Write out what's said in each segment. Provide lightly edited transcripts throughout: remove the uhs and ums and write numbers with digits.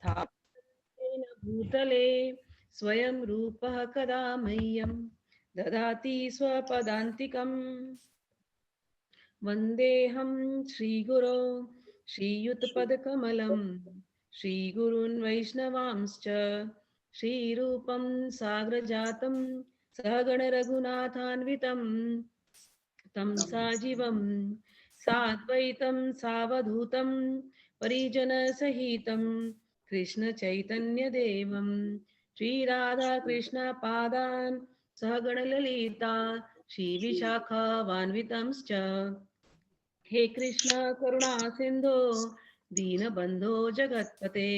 स्थापितेन भूतले स्वयं रूपः कदा मह्यं ददाति स्वपदान्तिकम्। वन्देऽहं श्रीगुरो श्रीयुतपदकमलं श्रीगुरून् वैष्णवांश्च श्रीरूपं साग्रजातं सहगणरघुनाथान्वितं तं साजीवं साद्वैतं सावधूतं परिजनसहितं कृष्णचैतन्यदेवं श्रीराधाकृष्णपादान् सहगणललिता श्रीविशाखावान्वितंश्च। हे कृष्ण करुणा सिंधो दीनबंधो जगत्पते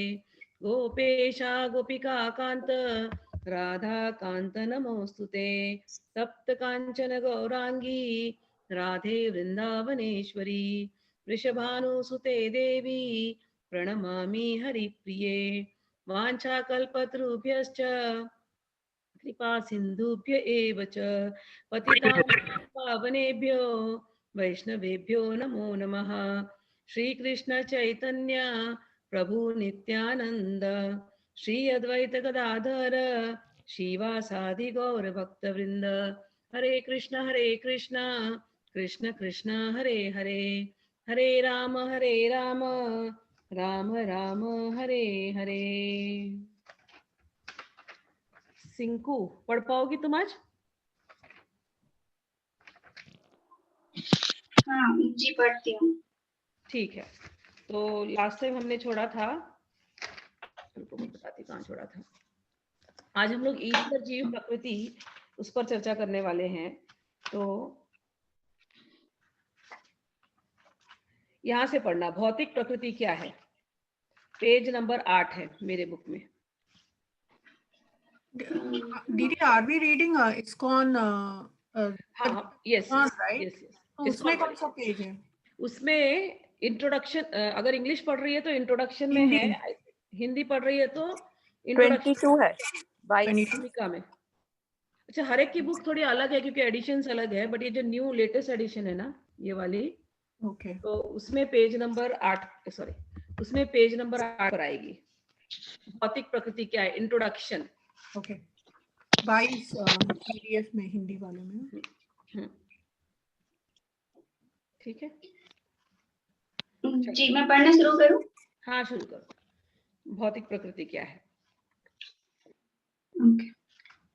गोपेशा गोपिका कांत राधा कांत नमोस्तुते। तप्त कांचन गौरांगी राधे वृंदावनेश्वरी वृषभानुसुते देवी प्रणमामि हरिप्रिये। वाञ्छाकल्पतरुभ्यश्च कृपा सिन्धुभ्य एव च पतितानां पावनेभ्यो वैष्णवेभ्यो नमो नमः। श्रीकृष्ण चैतन्य प्रभु नित्यानंद श्री अद्वैत गदाधर श्रीवासादि गौर भक्तवृंद। हरे कृष्ण कृष्ण कृष्ण हरे हरे, हरे राम राम राम हरे हरे। सिंकू पढ़ पाओगी तुम आज? हाँ जी पढ़ती हूँ। ठीक है, तो लास्ट टाइम हमने छोड़ा था, तुमको मैं बताती कहाँ छोड़ा था। आज हम लोग ईश्वर जीव प्रकृति उस पर चर्चा करने वाले हैं। तो यहाँ से पढ़ना, भौतिक प्रकृति क्या है, पेज नंबर 8 है मेरे बुक में। Didi, are we reading ISKCON? हाँ, यस right? Yes yes. तो उसमें कौन सा पेज है? उसमें इंट्रोडक्शन, अगर इंग्लिश पढ़ रही है तो इंट्रोडक्शन में है, हिंदी पढ़ रही है तो इंट्रोडक्शन 22 है, 22 भूमिका में। अच्छा, हर एक की बुक थोड़ी अलग है क्योंकि एडिशंस अलग है, बट ये जो न्यू लेटेस्ट एडिशन है ना ये वाली, ओके, तो उसमें पेज नंबर 8, सॉरी उसमें पेज नंबर 8 पर आएगी। भौतिक प्रकृति क्या है, इंट्रोडक्शन। ओके, 22 पीडीएफ में हिंदी वाले में। ठीक है जी मैं पढ़ना शुरू करूं? हाँ शुरू करो। भौतिक प्रकृति क्या है?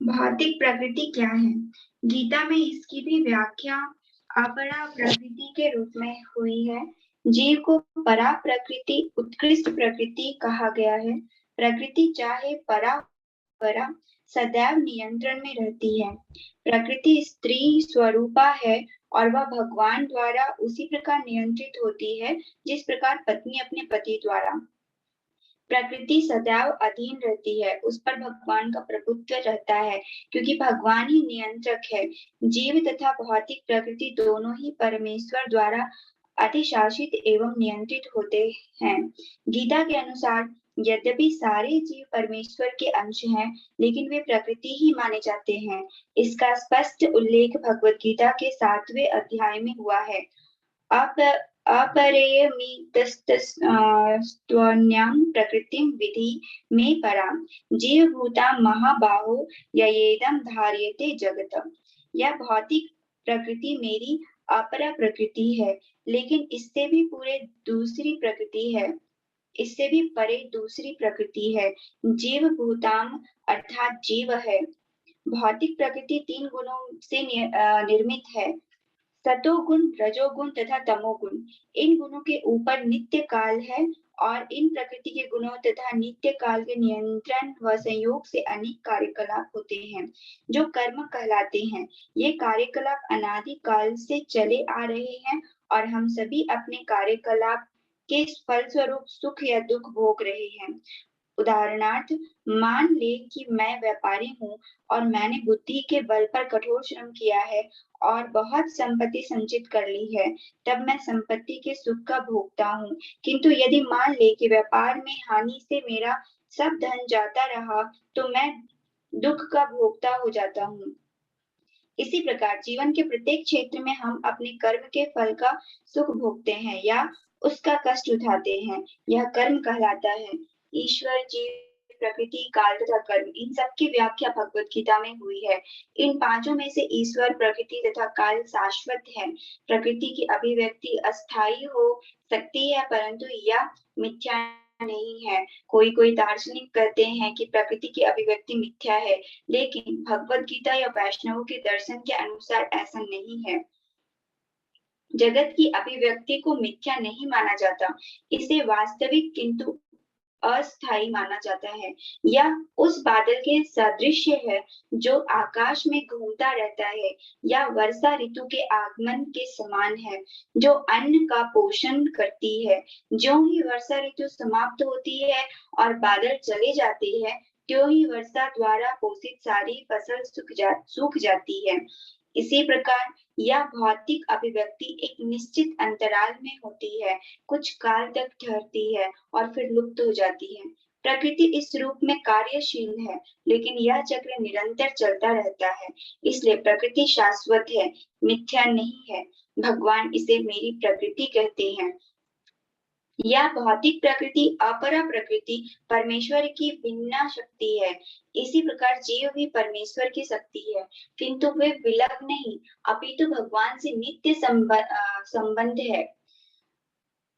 भौतिक प्रकृति क्या है? गीता में इसकी भी व्याख्या अपरा प्रकृति के रूप में हुई है। जीव को परा प्रकृति, उत्कृष्ट प्रकृति कहा गया है। प्रकृति चाहे परा परा सदैव नियंत्रण में रहती है। प्रकृति स्त्री स्वरूपा है और वह भगवान द्वारा उसी प्रकार नियंत्रित होती है जिस प्रकार पत्नी अपने पति द्वारा। प्रकृति सदैव अधीन रहती है, उस पर भगवान का प्रभुत्व रहता है क्योंकि भगवान ही नियंत्रक है। जीव तथा भौतिक प्रकृति दोनों ही परमेश्वर द्वारा अधिशासित एवं नियंत्रित होते हैं। गीता के अनुसार यद्यपि सारे जीव परमेश्वर के अंश हैं, लेकिन वे प्रकृति ही माने जाते हैं। इसका स्पष्ट उल्लेख भगवत गीता के 7वें अध्याय में हुआ है। अपरेयमितस्त्वन्यां प्रकृतिं विधि मे परां जीवभूता महाबाहो ययेदं धार्यते जगत। यह भौतिक प्रकृति मेरी अपरा प्रकृति है, लेकिन इससे भी परे दूसरी प्रकृति है। जीवभूताम अर्थात जीव है। भौतिक प्रकृति 3 गुणों से निर्मित है, सतोगुण, रजोगुण तथा तमोगुण। इन गुणों के ऊपर नित्य काल है और इन प्रकृति के गुणों तथा नित्य काल के नियंत्रण व संयोग से अनेक कार्यकलाप होते हैं जो कर्म कहलाते हैं। ये कार्यकलाप अनादि काल से चले आ रहे हैं और हम सभी अपने कार्यकलाप के फलस्वरूप सुख या दुख भोग रहे हैं। उदाहरणार्थ, मान ले कि मैं व्यापारी हूँ और मैंने बुद्धि के बल पर कठोर श्रम किया है और बहुत संपत्ति संचित कर ली है, तब मैं संपत्ति के सुख का भोगता हूँ। किंतु यदि मान ले कि व्यापार में हानि से मेरा सब धन जाता रहा, तो मैं दुख का भोगता हो जाता हूँ। इसी प्रकार जीवन के प्रत्येक क्षेत्र में हम अपने कर्म के फल का सुख भोगते हैं या उसका कष्ट उठाते हैं। यह कर्म कहलाता है। ईश्वर, जीव, प्रकृति, काल तथा कर्म, इन सब की व्याख्या भगवत गीता में हुई है। इन पांचों में से ईश्वर, प्रकृति तथा काल शाश्वत है। प्रकृति की अभिव्यक्ति अस्थायी हो सकती है, परंतु यह मिथ्या नहीं है। कोई दार्शनिक कहते हैं कि प्रकृति की अभिव्यक्ति मिथ्या है, लेकिन भगवत गीता या वैष्णवों के दर्शन के अनुसार ऐसा नहीं है। जगत की अभिव्यक्ति को मिथ्या नहीं माना जाता, इसे वास्तविक किंतु अस्थायी माना जाता है। यह उस बादल के सदृश है जो आकाश में घूमता रहता है, या वर्षा ऋतु के आगमन के समान है जो अन्न का पोषण करती है। जो ही वर्षा ऋतु समाप्त होती है और बादल चले जाते हैं, त्यों ही वर्षा द्वारा पोषित सारी फसल सूख जाती है। इसी प्रकार यह भौतिक अभिव्यक्ति एक निश्चित अंतराल में होती है, कुछ काल तक ठहरती है और फिर लुप्त हो जाती है। प्रकृति इस रूप में कार्यशील है, लेकिन यह चक्र निरंतर चलता रहता है, इसलिए प्रकृति शाश्वत है, मिथ्या नहीं है। भगवान इसे मेरी प्रकृति कहते हैं। यह भौतिक प्रकृति अपरा प्रकृति परमेश्वर की भिन्न शक्ति है। इसी प्रकार जीव भी परमेश्वर की शक्ति है, किंतु वे विलग नहीं, अपितु भगवान से नित्य संबंध है।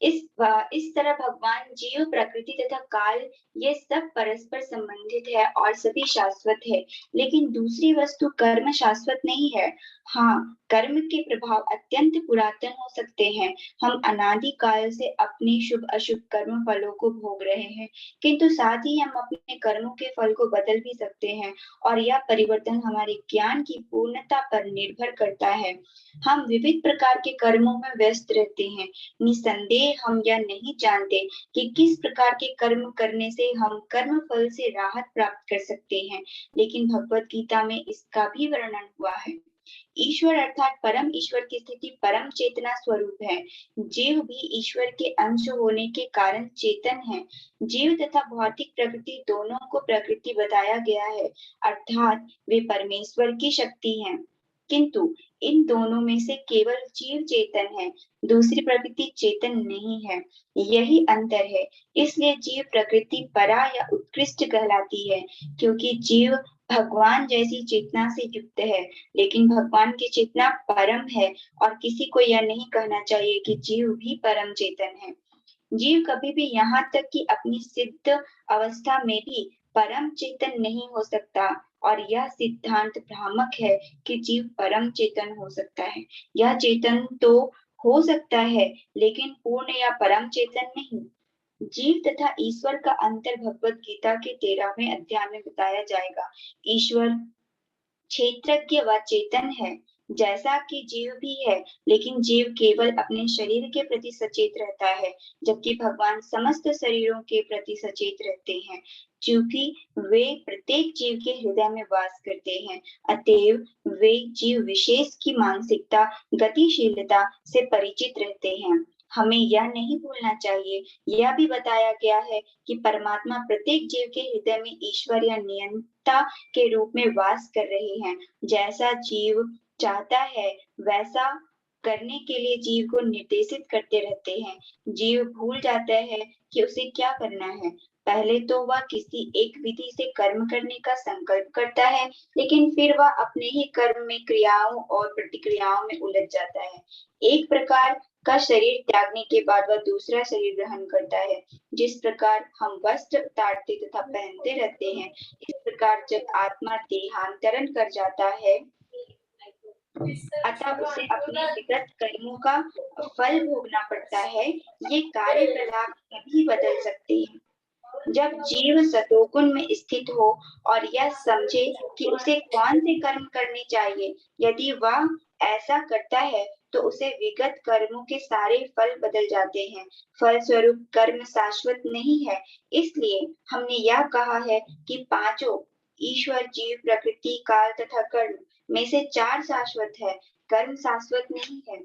इस तरह भगवान, जीव, प्रकृति तथा काल ये सब परस्पर संबंधित है और सभी शाश्वत है। लेकिन दूसरी वस्तु कर्म शाश्वत नहीं है। हाँ, कर्म के प्रभाव अत्यंत पुरातन हो सकते हैं। हम अनादि काल से अपने शुभ अशुभ कर्म फलों को भोग रहे हैं, किंतु साथ ही हम अपने कर्मों के फल को बदल भी सकते हैं, और यह परिवर्तन हमारे ज्ञान की पूर्णता पर निर्भर करता है। हम विविध प्रकार के कर्मों में व्यस्त रहते हैं। निसंदेह हम यह नहीं जानते कि किस प्रकार के कर्म करने से हम कर्म फल से राहत प्राप्त कर सकते हैं, लेकिन भगवत गीता में इसका भी वर्णन हुआ है। ईश्वर अर्थात परम ईश्वर की स्थिति परम चेतना स्वरूप है। जीव भी ईश्वर के अंश होने के कारण चेतन है। जीव तथा भौतिक प्रकृति दोनों को प्रकृति बताया गया है, अर्थात वे परमेश्वर की शक्ति हैं, किंतु इन दोनों में से केवल जीव चेतन है, दूसरी प्रकृति चेतन नहीं है। यही अंतर है। इसलिए जीव प्रकृति परा या उत्कृष्ट कहलाती है, क्योंकि जीव भगवान जैसी चेतना से युक्त है, लेकिन भगवान की चेतना परम है, और किसी को यह नहीं कहना चाहिए कि जीव भी परम चेतन है। जीव कभी भी यहाँ तक कि अपनी सिद्ध अवस्था में भी परम चेतन नहीं हो सकता, और यह सिद्धांत भ्रामक है कि जीव परम चेतन हो सकता है। यह चेतन तो हो सकता है, लेकिन पूर्ण या परम चेतन नहीं। जीव तथा ईश्वर का अंतर भगवत गीता के 13वें अध्याय में बताया जाएगा। ईश्वर क्षेत्रज्ञ व चेतन है, जैसा कि जीव भी है, लेकिन जीव केवल अपने शरीर के प्रति सचेत रहता है, जबकि भगवान समस्त शरीरों के प्रति सचेत रहते हैं, क्योंकि वे प्रत्येक जीव के हृदय में वास करते हैं। अतएव वे जीव विशेष की मानसिकता, गतिशीलता से परिचित रहते हैं। हमें यह नहीं भूलना चाहिए, यह भी बताया गया है कि परमात्मा प्रत्येक जीव के हृदय में ईश्वर या नियंता के रूप में वास कर रहे हैं। जैसा जीव चाहता है वैसा करने के लिए जीव को निर्देशित करते रहते हैं। जीव भूल जाता है कि उसे क्या करना है। पहले तो वह किसी एक विधि से कर्म करने का संकल्प करता है, लेकिन फिर वह अपने ही कर्म में क्रियाओं और प्रतिक्रियाओं में उलझ जाता है। एक प्रकार का शरीर त्यागने के बाद वह दूसरा शरीर ग्रहण करता है। जिस प्रकार हम वस्त्र उतारते तथा पहनते रहते हैं, इस प्रकार जब आत्मा देहांतरण कर जाता है, अतः उसे अपने विगत कर्मों का फल भोगना पड़ता है। ये कार्य प्रलाप तभी बदल सकते हैं जब जीव सतोगुण में स्थित हो और यह समझे कि उसे कौन से कर्म करने चाहिए। यदि वह ऐसा करता है तो उसे विगत कर्मों के सारे फल बदल जाते हैं। फल स्वरूप कर्म शाश्वत नहीं है। इसलिए हमने यह कहा है कि पांचों ईश्वर, जीव, प्रकृति, काल तथा कर्म में से 4 शाश्वत है, कर्म शाश्वत नहीं है।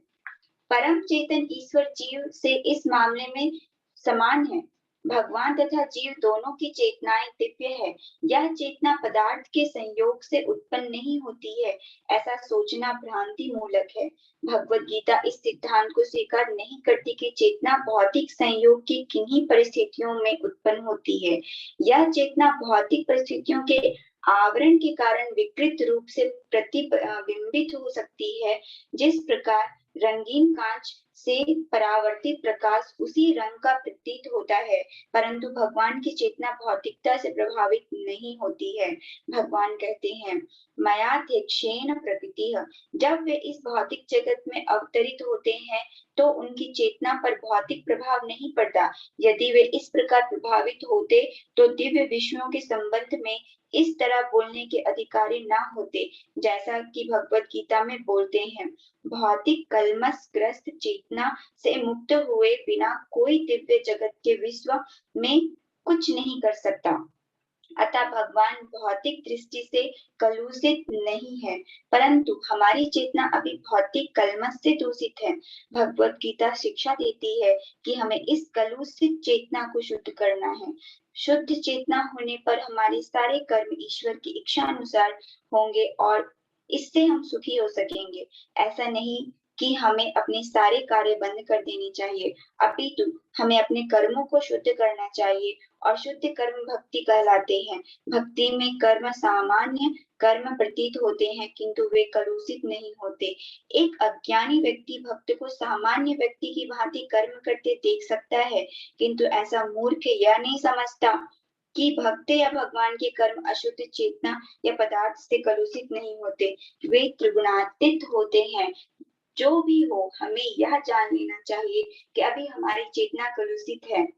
परम चेतन ईश्वर जीव से इस मामले में समान है। भगवान तथा जीव दोनों की चेतनाएं दिव्य है। यह चेतना पदार्थ के संयोग से उत्पन्न नहीं होती है, ऐसा सोचना भ्रांति मूलक है। भगवत गीता इस सिद्धांत को स्वीकार नहीं करती कि चेतना भौतिक संयोग की किन्हीं परिस्थितियों में उत्पन्न होती है। यह चेतना भौतिक परिस्थितियों के आवरण के कारण विकृत रूप से प्रतिबिंबित हो सकती है। जिस प्रकार रंगीन कांच से परावर्तित प्रकाश उसी रंग का प्रतीत होता है, परंतु भगवान की चेतना भौतिकता से प्रभावित नहीं होती है। भगवान कहते हैं, मयाध्यक्षेण प्रकृतिः। जब वे इस भौतिक जगत में अवतरित होते हैं तो उनकी चेतना पर भौतिक प्रभाव नहीं पड़ता। यदि वे इस प्रकार प्रभावित होते तो दिव्य विषयों के संबंध में इस तरह बोलने के अधिकारी न होते, जैसा कि भगवत गीता में बोलते हैं, भौतिक कलमशग्रस्त चेतना से मुक्त हुए बिना कोई दिव्य जगत के विश्व में कुछ नहीं कर सकता। अतः भगवान भौतिक दृष्टि से कलुषित नहीं है, परंतु हमारी चेतना अभी भौतिक कलमश से दूषित है। भगवत गीता शिक्षा देती है कि हमें इस कलुषित चेतना को शुद्ध करना है। शुद्ध चेतना होने पर हमारे सारे कर्म ईश्वर की इच्छा अनुसार होंगे और इससे हम सुखी हो सकेंगे। ऐसा नहीं कि हमें अपने सारे कार्य बंद कर देने चाहिए, अपितु हमें अपने कर्मों को शुद्ध करना चाहिए और शुद्ध कर्म भक्ति कहलाते हैं। भक्ति में कर्म सामान्य कर्म प्रतीत होते हैं, किंतु वे कलुषित नहीं होते। एक अज्ञानी व्यक्ति भक्त को सामान्य व्यक्ति की भांति कर्म करते देख सकता है, किंतु ऐसा मूर्ख यह नहीं समझता कि भक्त या भगवान के कर्म अशुद्ध चेतना या पदार्थ से कलुषित नहीं होते, वे त्रिगुणातीत होते हैं। जो भी हो, हमें यह जान लेना चाहिए कि अभी हमारी चेतना कलुषित है।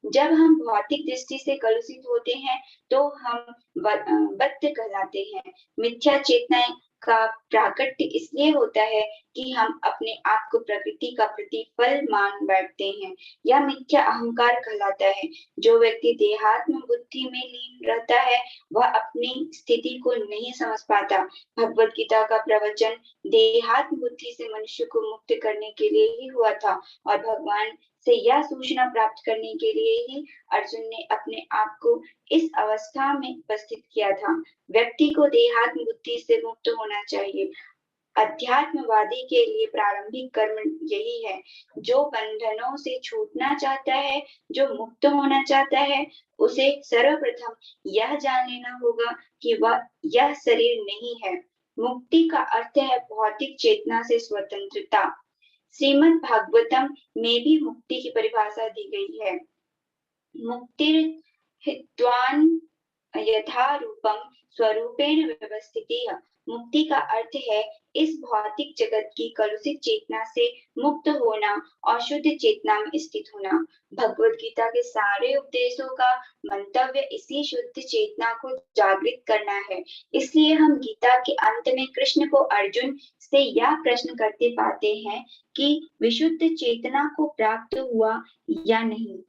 जब हम भौतिक दृष्टि से कलुषित होते हैं तो हम बद्ध कहलाते हैं। मिथ्या चेतना का प्राकट्य इसलिए होता है कि हम अपने आप को प्रकृति का प्रतिफल मान बैठते हैं। यह मिथ्या अहंकार कहलाता है। जो व्यक्ति देहात्म बुद्धि में लीन रहता है वह अपनी स्थिति को नहीं समझ पाता। भगवत गीता का प्रवचन देहात्म बुद्धि से मनुष्य को मुक्त करने के लिए ही हुआ था और भगवान से यह सूचना प्राप्त करने के लिए ही अर्जुन ने अपने आप को इस अवस्था में उपस्थित किया था। व्यक्ति को देहात्म बुद्धि से मुक्त होना चाहिए। अध्यात्मवादी के लिए प्रारंभिक कर्म यही है। जो बंधनों से छूटना चाहता है, जो मुक्त होना चाहता है, उसे सर्वप्रथम यह जान लेना होगा कि वह यह शरीर नहीं है। मुक्ति का अर्थ है भौतिक चेतना से स्वतंत्रता। श्रीमद् भागवतम में भी मुक्ति की परिभाषा दी गई है। मुक्तिर्हित्वान् यथा रूपम स्वरूपेण व्यवस्थितिः। मुक्ति का अर्थ है इस भौतिक जगत की कलुषित चेतना से मुक्त होना और शुद्ध चेतना में स्थित होना। भगवत गीता के सारे उपदेशों का मंतव्य इसी शुद्ध चेतना को जागृत करना है। इसलिए हम गीता के अंत में कृष्ण को अर्जुन से यह प्रश्न करते पाते हैं कि विशुद्ध चेतना को प्राप्त हुआ या नहीं।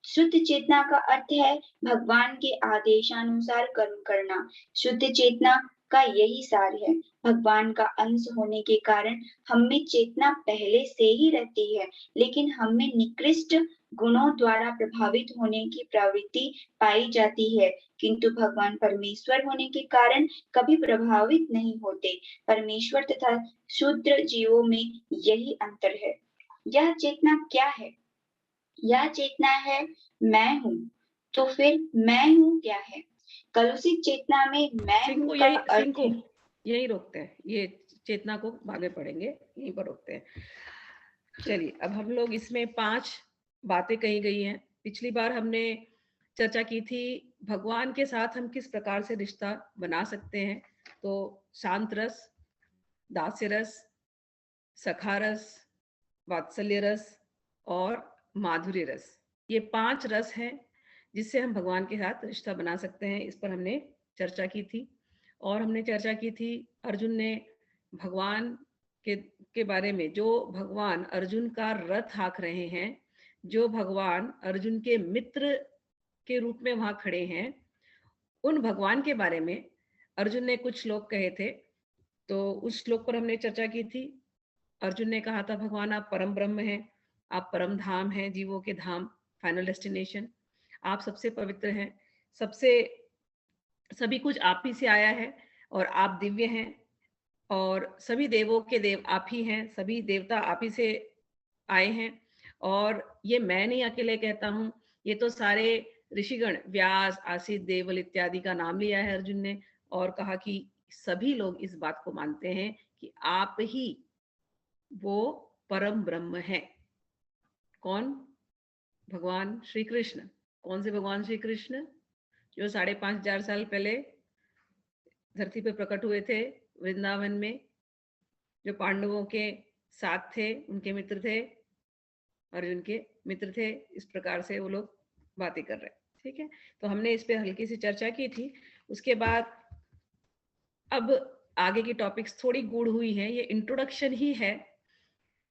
शुद्ध चेतना का अर्थ है भगवान के आदेशानुसार कर्म करना। शुद्ध चेतना का यही सार है। भगवान का अंश होने के कारण हम में चेतना पहले से ही रहती है, लेकिन हम में निकृष्ट गुणों द्वारा प्रभावित होने की प्रवृत्ति पाई जाती है, किंतु भगवान परमेश्वर होने के कारण कभी प्रभावित नहीं होते। परमेश्वर तथा शूद्र जीवों में यही अंतर है। यह चेतना क्या है? यह चेतना है मैं हूँ। तो फिर मैं हूँ क्या है? कलुषित चेतना में मैं हूँ का अर्थ है। यही रोकते हैं, ये चेतना को आगे पढ़ेंगे, यहीं पर रोकते हैं। चलिए, अब हम लोग इसमें 5 बातें कही गई हैं। पिछली बार हमने चर्चा की थी भगवान के साथ हम किस प्रकार से रिश्ता बना सकते हैं। तो शांत रस, दास्य रस, सखा रस, वात्सल्य रस और माधुर्य रस, ये 5 रस हैं जिससे हम भगवान के साथ रिश्ता बना सकते हैं। इस पर हमने चर्चा की थी और हमने चर्चा की थी अर्जुन ने भगवान के बारे में, जो भगवान अर्जुन का रथ हाँक रहे हैं, जो भगवान अर्जुन के मित्र के रूप में वहां खड़े हैं, उन भगवान के बारे में अर्जुन ने कुछ श्लोक कहे थे। तो उस श्लोक पर हमने चर्चा की थी। अर्जुन ने कहा था भगवान आप परम ब्रह्म हैं, आप परम धाम हैं, जीवों के धाम, फाइनल डेस्टिनेशन। आप सबसे पवित्र हैं, सभी कुछ आप ही से आया है और आप दिव्य हैं और सभी देवों के देव आप ही हैं, सभी देवता आप ही से आए हैं। और ये मैं नहीं अकेले कहता हूँ, ये तो सारे ऋषिगण, व्यास, आसित, देवल इत्यादि का नाम लिया है अर्जुन ने और कहा कि सभी लोग इस बात को मानते हैं कि आप ही वो परम ब्रह्म है। कौन? भगवान श्री कृष्ण। कौन से भगवान श्री कृष्ण? जो 5,500 साल पहले धरती पे प्रकट हुए थे वृंदावन में, जो पांडवों के साथ थे, उनके मित्र थे, अर्जुन के मित्र थे। इस प्रकार से वो लोग बातें कर रहे हैं। ठीक है, तो हमने इस पे हल्की सी चर्चा की थी। उसके बाद अब आगे की टॉपिक्स थोड़ी गूढ़ हुई हैं, ये इंट्रोडक्शन ही है,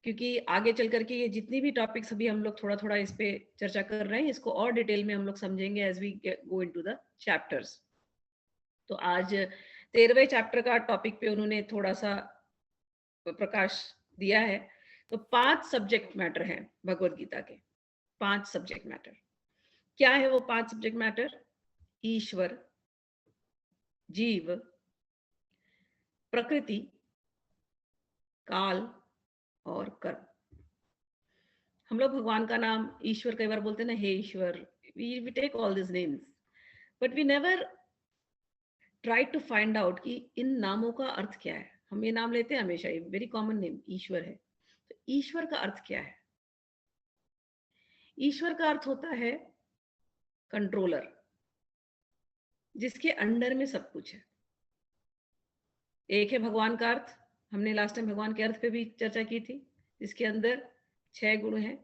क्योंकि आगे चल करके ये जितनी भी टॉपिक्स अभी हम लोग थोड़ा थोड़ा इस पे चर्चा कर रहे हैं, इसको और डिटेल में हम लोग समझेंगे as we go into the chapters. तो आज 13वें चैप्टर का टॉपिक पे उन्होंने थोड़ा सा प्रकाश दिया है। तो 5 सब्जेक्ट मैटर हैं भगवत गीता के, 5 सब्जेक्ट मैटर। क्या है वो 5 सब्जेक्ट मैटर? ईश्वर, जीव, प्रकृति, काल और कर्म। हम लोग भगवान का नाम ईश्वर कई बार बोलते हैं ना, हे ईश्वर, we take all this names, but we never try to find out कि इन नामों का अर्थ क्या है। हम ये नाम लेते हैं हमेशा, ये वेरी कॉमन नेम ईश्वर है, तो ईश्वर का अर्थ क्या है? ईश्वर का अर्थ होता है कंट्रोलर, जिसके अंडर में सब कुछ है। एक है भगवान का अर्थ, हमने लास्ट टाइम भगवान के अर्थ पे भी चर्चा की थी, जिसके अंदर 6 गुण हैं,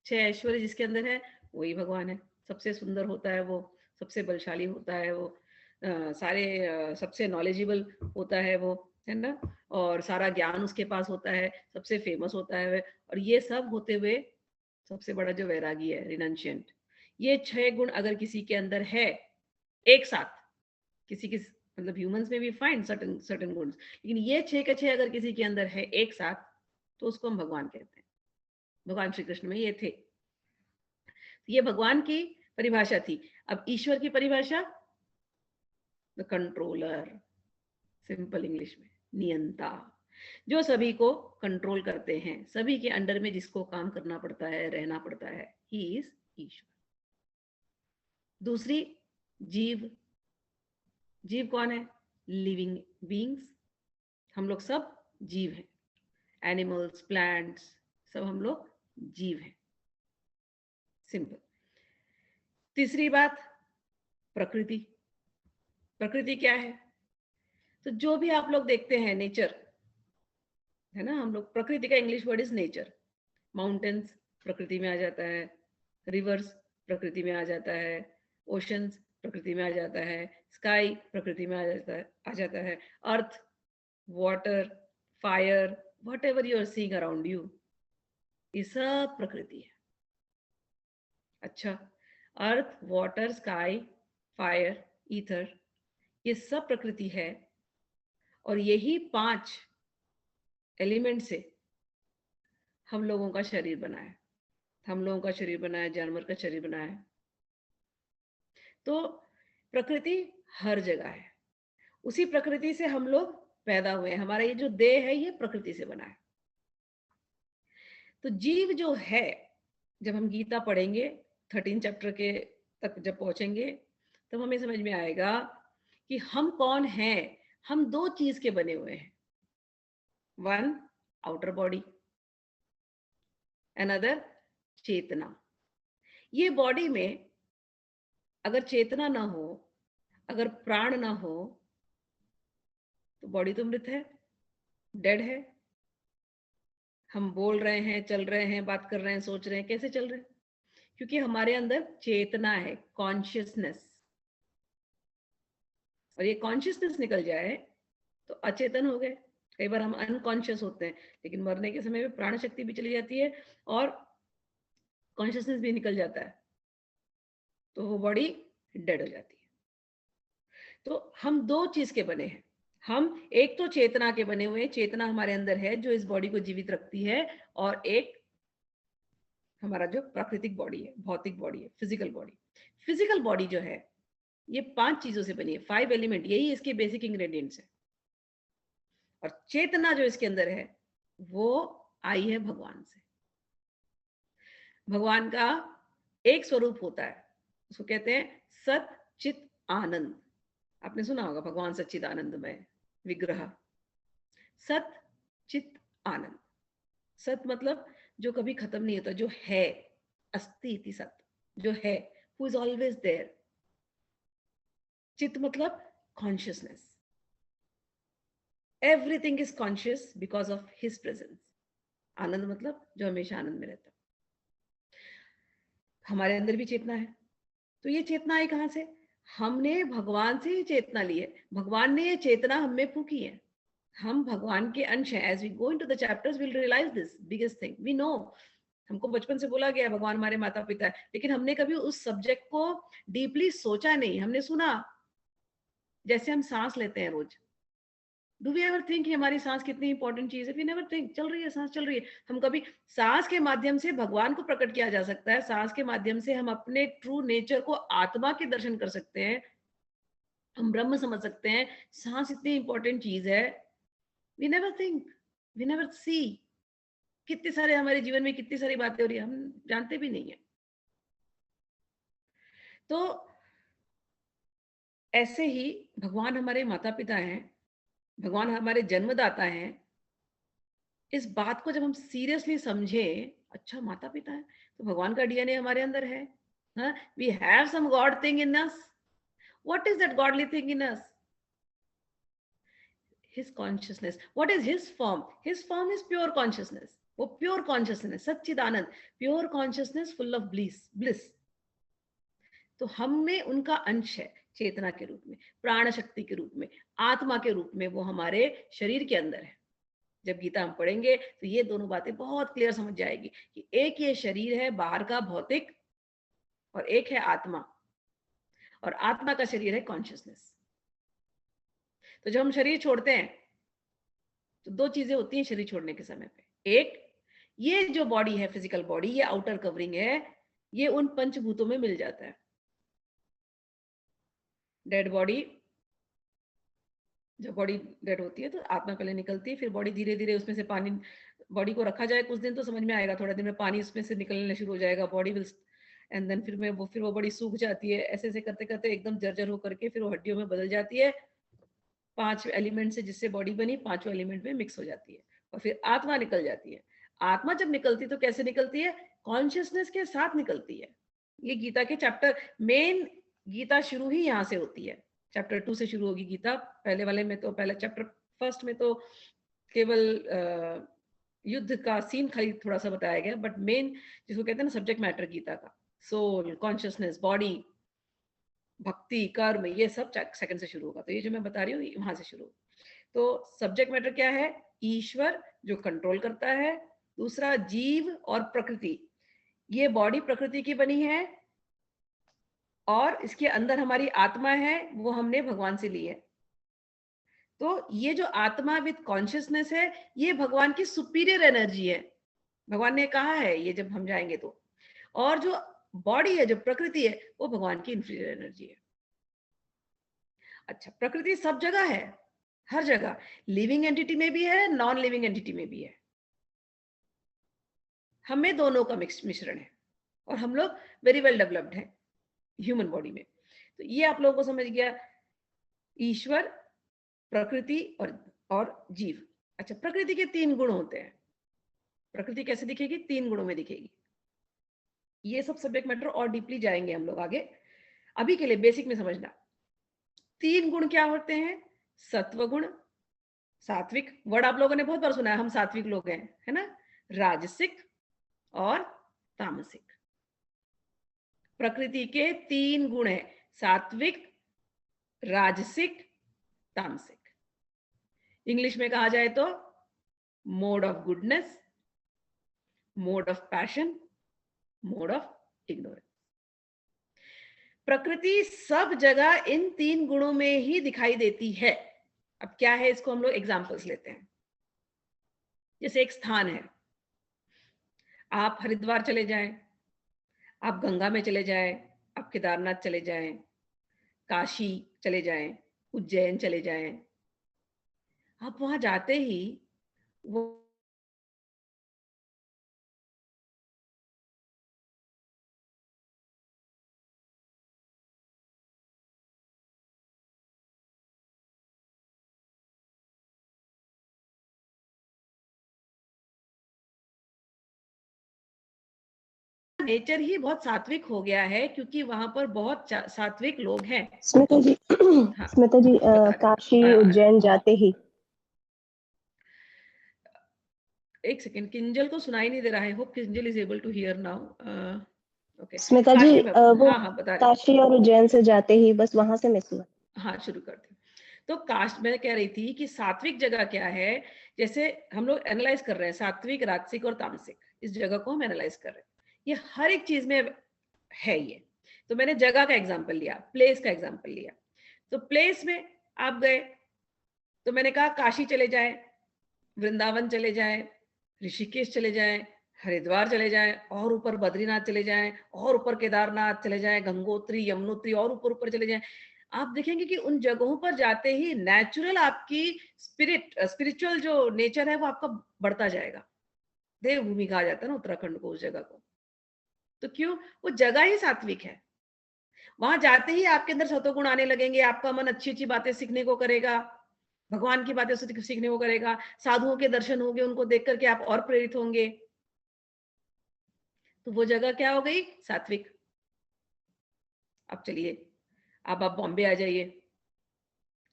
6 ऐश्वर्य जिसके अंदर है, वही भगवान है। सबसे सुंदर होता है वो, सबसे बलशाली होता है वो, सबसे नॉलेजेबल होता है वो, है ना, और सारा ज्ञान उसके पास होता है, सबसे फेमस होता है वह। और ये सब होते हुए सबसे बड़ा जो वैरागी है, रिनंशिएंट। ये 6 गुण अगर किसी के अंदर है एक साथ, किसी मतलब ह्यूमंस में भी फाइंड सर्टेन गुण, लेकिन ये 6 के 6 अगर किसी के अंदर है एक साथ, तो उसको हम भगवान कहते हैं। भगवान श्री कृष्ण में ये थे। ये भगवान की परिभाषा थी। अब ईश्वर की परिभाषा, द कंट्रोलर, सिंपल इंग्लिश में नियंता, जो सभी को कंट्रोल करते हैं, सभी के अंडर में जिसको काम करना पड़ता है, रहना पड़ता है, ही इज ईश्वर। दूसरी जीव। जीव कौन है? Living beings. हम लोग सब जीव हैं, एनिमल्स, प्लांट्स, सब हम लोग जीव हैं, सिंपल। तीसरी बात, प्रकृति। प्रकृति क्या है? तो जो भी आप लोग देखते हैं, नेचर है ना, हम लोग, प्रकृति का English word is nature. Mountains प्रकृति में आ जाता है, रिवर्स प्रकृति में आ जाता है, ओशंस प्रकृति में आ जाता है, स्काई प्रकृति में आ जाता है, earth, water, fire, whatever you are seeing around you, ये सब प्रकृति है। अच्छा, earth, water, sky, fire, ether, ये सब प्रकृति है। और यही 5 एलिमेंट से हम लोगों का शरीर बना है। हम लोगों का शरीर बना है, जानवर का शरीर बना है। तो प्रकृति हर जगह है, उसी प्रकृति से हम लोग पैदा हुए हैं। हमारा ये जो देह है, ये प्रकृति से बना है। तो जीव जो है, जब हम गीता पढ़ेंगे 13 चैप्टर के तक जब पहुंचेंगे, तब हमें समझ में आएगा कि हम कौन हैं। हम 2 चीज के बने हुए हैं, 1 आउटर बॉडी, अनदर चेतना। ये बॉडी में अगर चेतना ना हो, अगर प्राण ना हो, तो बॉडी तो मृत है, डेड है। हम बोल रहे हैं, चल रहे हैं, बात कर रहे हैं, सोच रहे हैं, कैसे चल रहे हैं? क्योंकि हमारे अंदर चेतना है, कॉन्शियसनेस। और ये कॉन्शियसनेस निकल जाए तो अचेतन हो गए। कई बार हम अनकॉन्शियस होते हैं, लेकिन मरने के समय में प्राण शक्ति भी चली जाती है और कॉन्शियसनेस भी निकल जाता है, तो वो बॉडी डेड हो जाती है। तो हम 2 चीज के बने हैं। हम एक तो चेतना के बने हुए हैं, चेतना हमारे अंदर है जो इस बॉडी को जीवित रखती है, और एक हमारा जो प्राकृतिक बॉडी है, भौतिक बॉडी है, फिजिकल बॉडी। फिजिकल बॉडी जो है ये 5 चीजों से बनी है, 5 एलिमेंट, यही इसके बेसिक इंग्रेडिएंट्स है। और चेतना जो इसके अंदर है वो आई है भगवान से। भगवान का एक स्वरूप होता है, उसको कहते हैं सत चित आनंद। आपने सुना होगा भगवान सच्चिदानंदमय विग्रह। सत चित आनंद। सत मतलब जो कभी खत्म नहीं होता, जो है, अस्ति इति सत, जो है, हु इज ऑलवेज देयर। चित मतलब consciousness, everything is conscious because of his presence. आनंद मतलब जो हमेशा आनंद में रहता। हमारे अंदर भी चेतना है, तो ये चेतना आई कहां से? हमने भगवान से ये चेतना ली है, भगवान ने ये चेतना हम में फूकी है। हम भगवान के अंश हैं। As we go into the chapters we will realise this biggest thing. We know, हमको बचपन से बोला गया भगवान हमारे माता पिता है, लेकिन हमने कभी उस सब्जेक्ट को डीपली सोचा नहीं। हमने सुना, जैसे हम सांस लेते हैं रोज। डू वी एवर थिंक हमारी सांस कितनी इंपॉर्टेंट चीज है? We never think. चल रही है सांस, चल रही है। हम कभी सांस के माध्यम से भगवान को प्रकट किया जा सकता है, सांस के माध्यम से हम अपने ट्रू नेचर को, आत्मा के दर्शन कर सकते हैं, हम ब्रह्म समझ सकते हैं। सांस इतनी इंपॉर्टेंट चीज है। We never think, we never see. कितने सारे हमारे जीवन में कितनी सारी बातें हो रही है, हम जानते भी नहीं है। तो ऐसे ही भगवान हमारे माता पिता हैं, भगवान हमारे जन्मदाता हैं। इस बात को जब हम सीरियसली समझें, अच्छा माता पिता है तो भगवान का डीएनए हमारे अंदर है। We have some god thing in us. What is that godly thing in us? His consciousness. What is his form? His form is pure consciousness. वो pure consciousness, Sachchidanand, pure consciousness, full of bliss. तो हम में उनका अंश है, चेतना के रूप में, प्राण शक्ति के रूप में, आत्मा के रूप में, वो हमारे शरीर के अंदर है। जब गीता हम पढ़ेंगे तो ये दोनों बातें बहुत क्लियर समझ जाएगी कि एक ये शरीर है बाहर का भौतिक, और एक है आत्मा, और आत्मा का शरीर है कॉन्शियसनेस। तो जब हम शरीर छोड़ते हैं तो 2 चीजें होती हैं शरीर छोड़ने के समय पे। एक, ये जो बॉडी है, फिजिकल बॉडी, ये आउटर कवरिंग है, ये उन पंचभूतों में मिल जाता है। डेड बॉडी, जब बॉडी डेड होती है तो आत्मा पहले निकलती है, फिर बॉडी धीरे धीरे उसमें से पानी, बॉडी को रखा जाए कुछ दिन तो समझ में आएगा, थोड़ा दिन में पानी उसमें से निकलने शुरू हो जाएगा, बॉडी विल, एंड देन फिर वो बॉडी सूख जाती है। ऐसे ऐसे करते करते एकदम जर्जर होकर के फिर वो हड्डियों में बदल जाती है। 5 एलिमेंट से जिससे बॉडी बनी, 5वें एलिमेंट में मिक्स हो जाती है, और फिर आत्मा निकल जाती है। आत्मा जब निकलती है तो कैसे निकलती है? कॉन्शियसनेस के साथ निकलती है। ये गीता के चैप्टर, मेन गीता शुरू ही यहाँ से होती है। चैप्टर 2 से शुरू होगी गीता। पहले वाले में तो, पहले चैप्टर फर्स्ट में तो केवल युद्ध का सीन खाली थोड़ा सा बताया गया, बट मेन जिसको कहते हैं ना सब्जेक्ट मैटर गीता का, सोल, कॉन्शियसनेस, बॉडी, भक्ति, कर्म, ये सब सेकंड से शुरू होगा। तो ये जो मैं बता रही हूँ वहां से शुरू। तो सब्जेक्ट मैटर क्या है? ईश्वर जो कंट्रोल करता है। दूसरा, जीव और प्रकृति। ये बॉडी प्रकृति की बनी है, और इसके अंदर हमारी आत्मा है, वो हमने भगवान से ली है। तो ये जो आत्मा विद कॉन्शियसनेस है, ये भगवान की सुपीरियर एनर्जी है, भगवान ने कहा है ये जब हम जाएंगे तो। और जो बॉडी है, जो प्रकृति है, वो भगवान की इंफीरियर एनर्जी है। अच्छा, प्रकृति सब जगह है, हर जगह, लिविंग एंटिटी में भी है, नॉन लिविंग एंटिटी में भी है। हमें दोनों का मिश्रण है, और हम लोग वेरी वेल डेवलप्ड हैं ह्यूमन बॉडी में। तो ये आप लोगों को समझ गया, ईश्वर, प्रकृति और जीव। अच्छा, प्रकृति के 3 गुण होते हैं। प्रकृति कैसे दिखेगी? 3 गुणों में दिखेगी। ये सब सब्जेक्ट मैटर और डीपली जाएंगे हम लोग आगे। अभी के लिए बेसिक में समझना, 3 गुण क्या होते हैं? सत्व गुण, सात्विक, वर्ड आप लोगों ने बहुत बार सुना है, हम सात्विक लोग हैं, है ना। राजसिक और तामसिक। प्रकृति के 3 गुण हैं, सात्विक, राजसिक, तामसिक। इंग्लिश में कहा जाए तो mode of goodness, mode of passion, mode of ignorance. प्रकृति सब जगह इन 3 गुणों में ही दिखाई देती है। अब क्या है, इसको हम लोग एग्जांपल्स लेते हैं। जैसे एक स्थान है, आप हरिद्वार चले जाएं, आप गंगा में चले जाएं, आप केदारनाथ चले जाएं, काशी चले जाएं, उज्जैन चले जाएं, आप वहां जाते ही वो नेचर ही बहुत सात्विक हो गया है, क्योंकि वहां पर बहुत सात्विक लोग हैं। स्मिता जी हाँ, स्मिता जी काशी उज्जैन जाते ही एक सेकेंड, किंजल को सुनाई नहीं दे रहा है। Hope Kinjal is able to hear now. Okay Smita ji Kashi में, वो हाँ हाँ बता रही काशी और उज्जैन से जाते ही बस वहां से मिस हुआ। हाँ शुरू करते हैं। तो काश मैं कह रही थी कि सात्विक जगह क्या है, जैसे हम लोग एनालाइज कर रहे हैं सात्विक, राजसिक और तामसिक, इस जगह को हम एनालाइज कर रहे हैं। ये हर एक चीज में है ये। तो मैंने जगह का एग्जांपल लिया, प्लेस का एग्जांपल लिया। तो प्लेस में आप गए तो मैंने कहा काशी चले जाएं, वृंदावन चले जाएं, ऋषिकेश चले जाएं, हरिद्वार चले जाएं, और ऊपर बद्रीनाथ चले जाएं, और ऊपर केदारनाथ चले जाएं, गंगोत्री, यमुनोत्री, और ऊपर ऊपर चले जाएं। आप देखेंगे कि उन जगहों पर जाते ही नेचुरल आपकी स्पिरिचुअल जो नेचर है वो आपका बढ़ता जाएगा। देवभूमि कहा जाता है ना उत्तराखंड को, उस जगह को। तो क्यों? वो जगह ही सात्विक है। वहां जाते ही आपके अंदर सतोगुण आने लगेंगे, आपका मन अच्छी अच्छी बातें सीखने को करेगा, भगवान की बातें सीखने को करेगा, साधुओं के दर्शन होंगे, उनको देख करके आप और प्रेरित होंगे। तो वो जगह क्या हो गई? सात्विक। अब चलिए, अब आप बॉम्बे आ जाइए,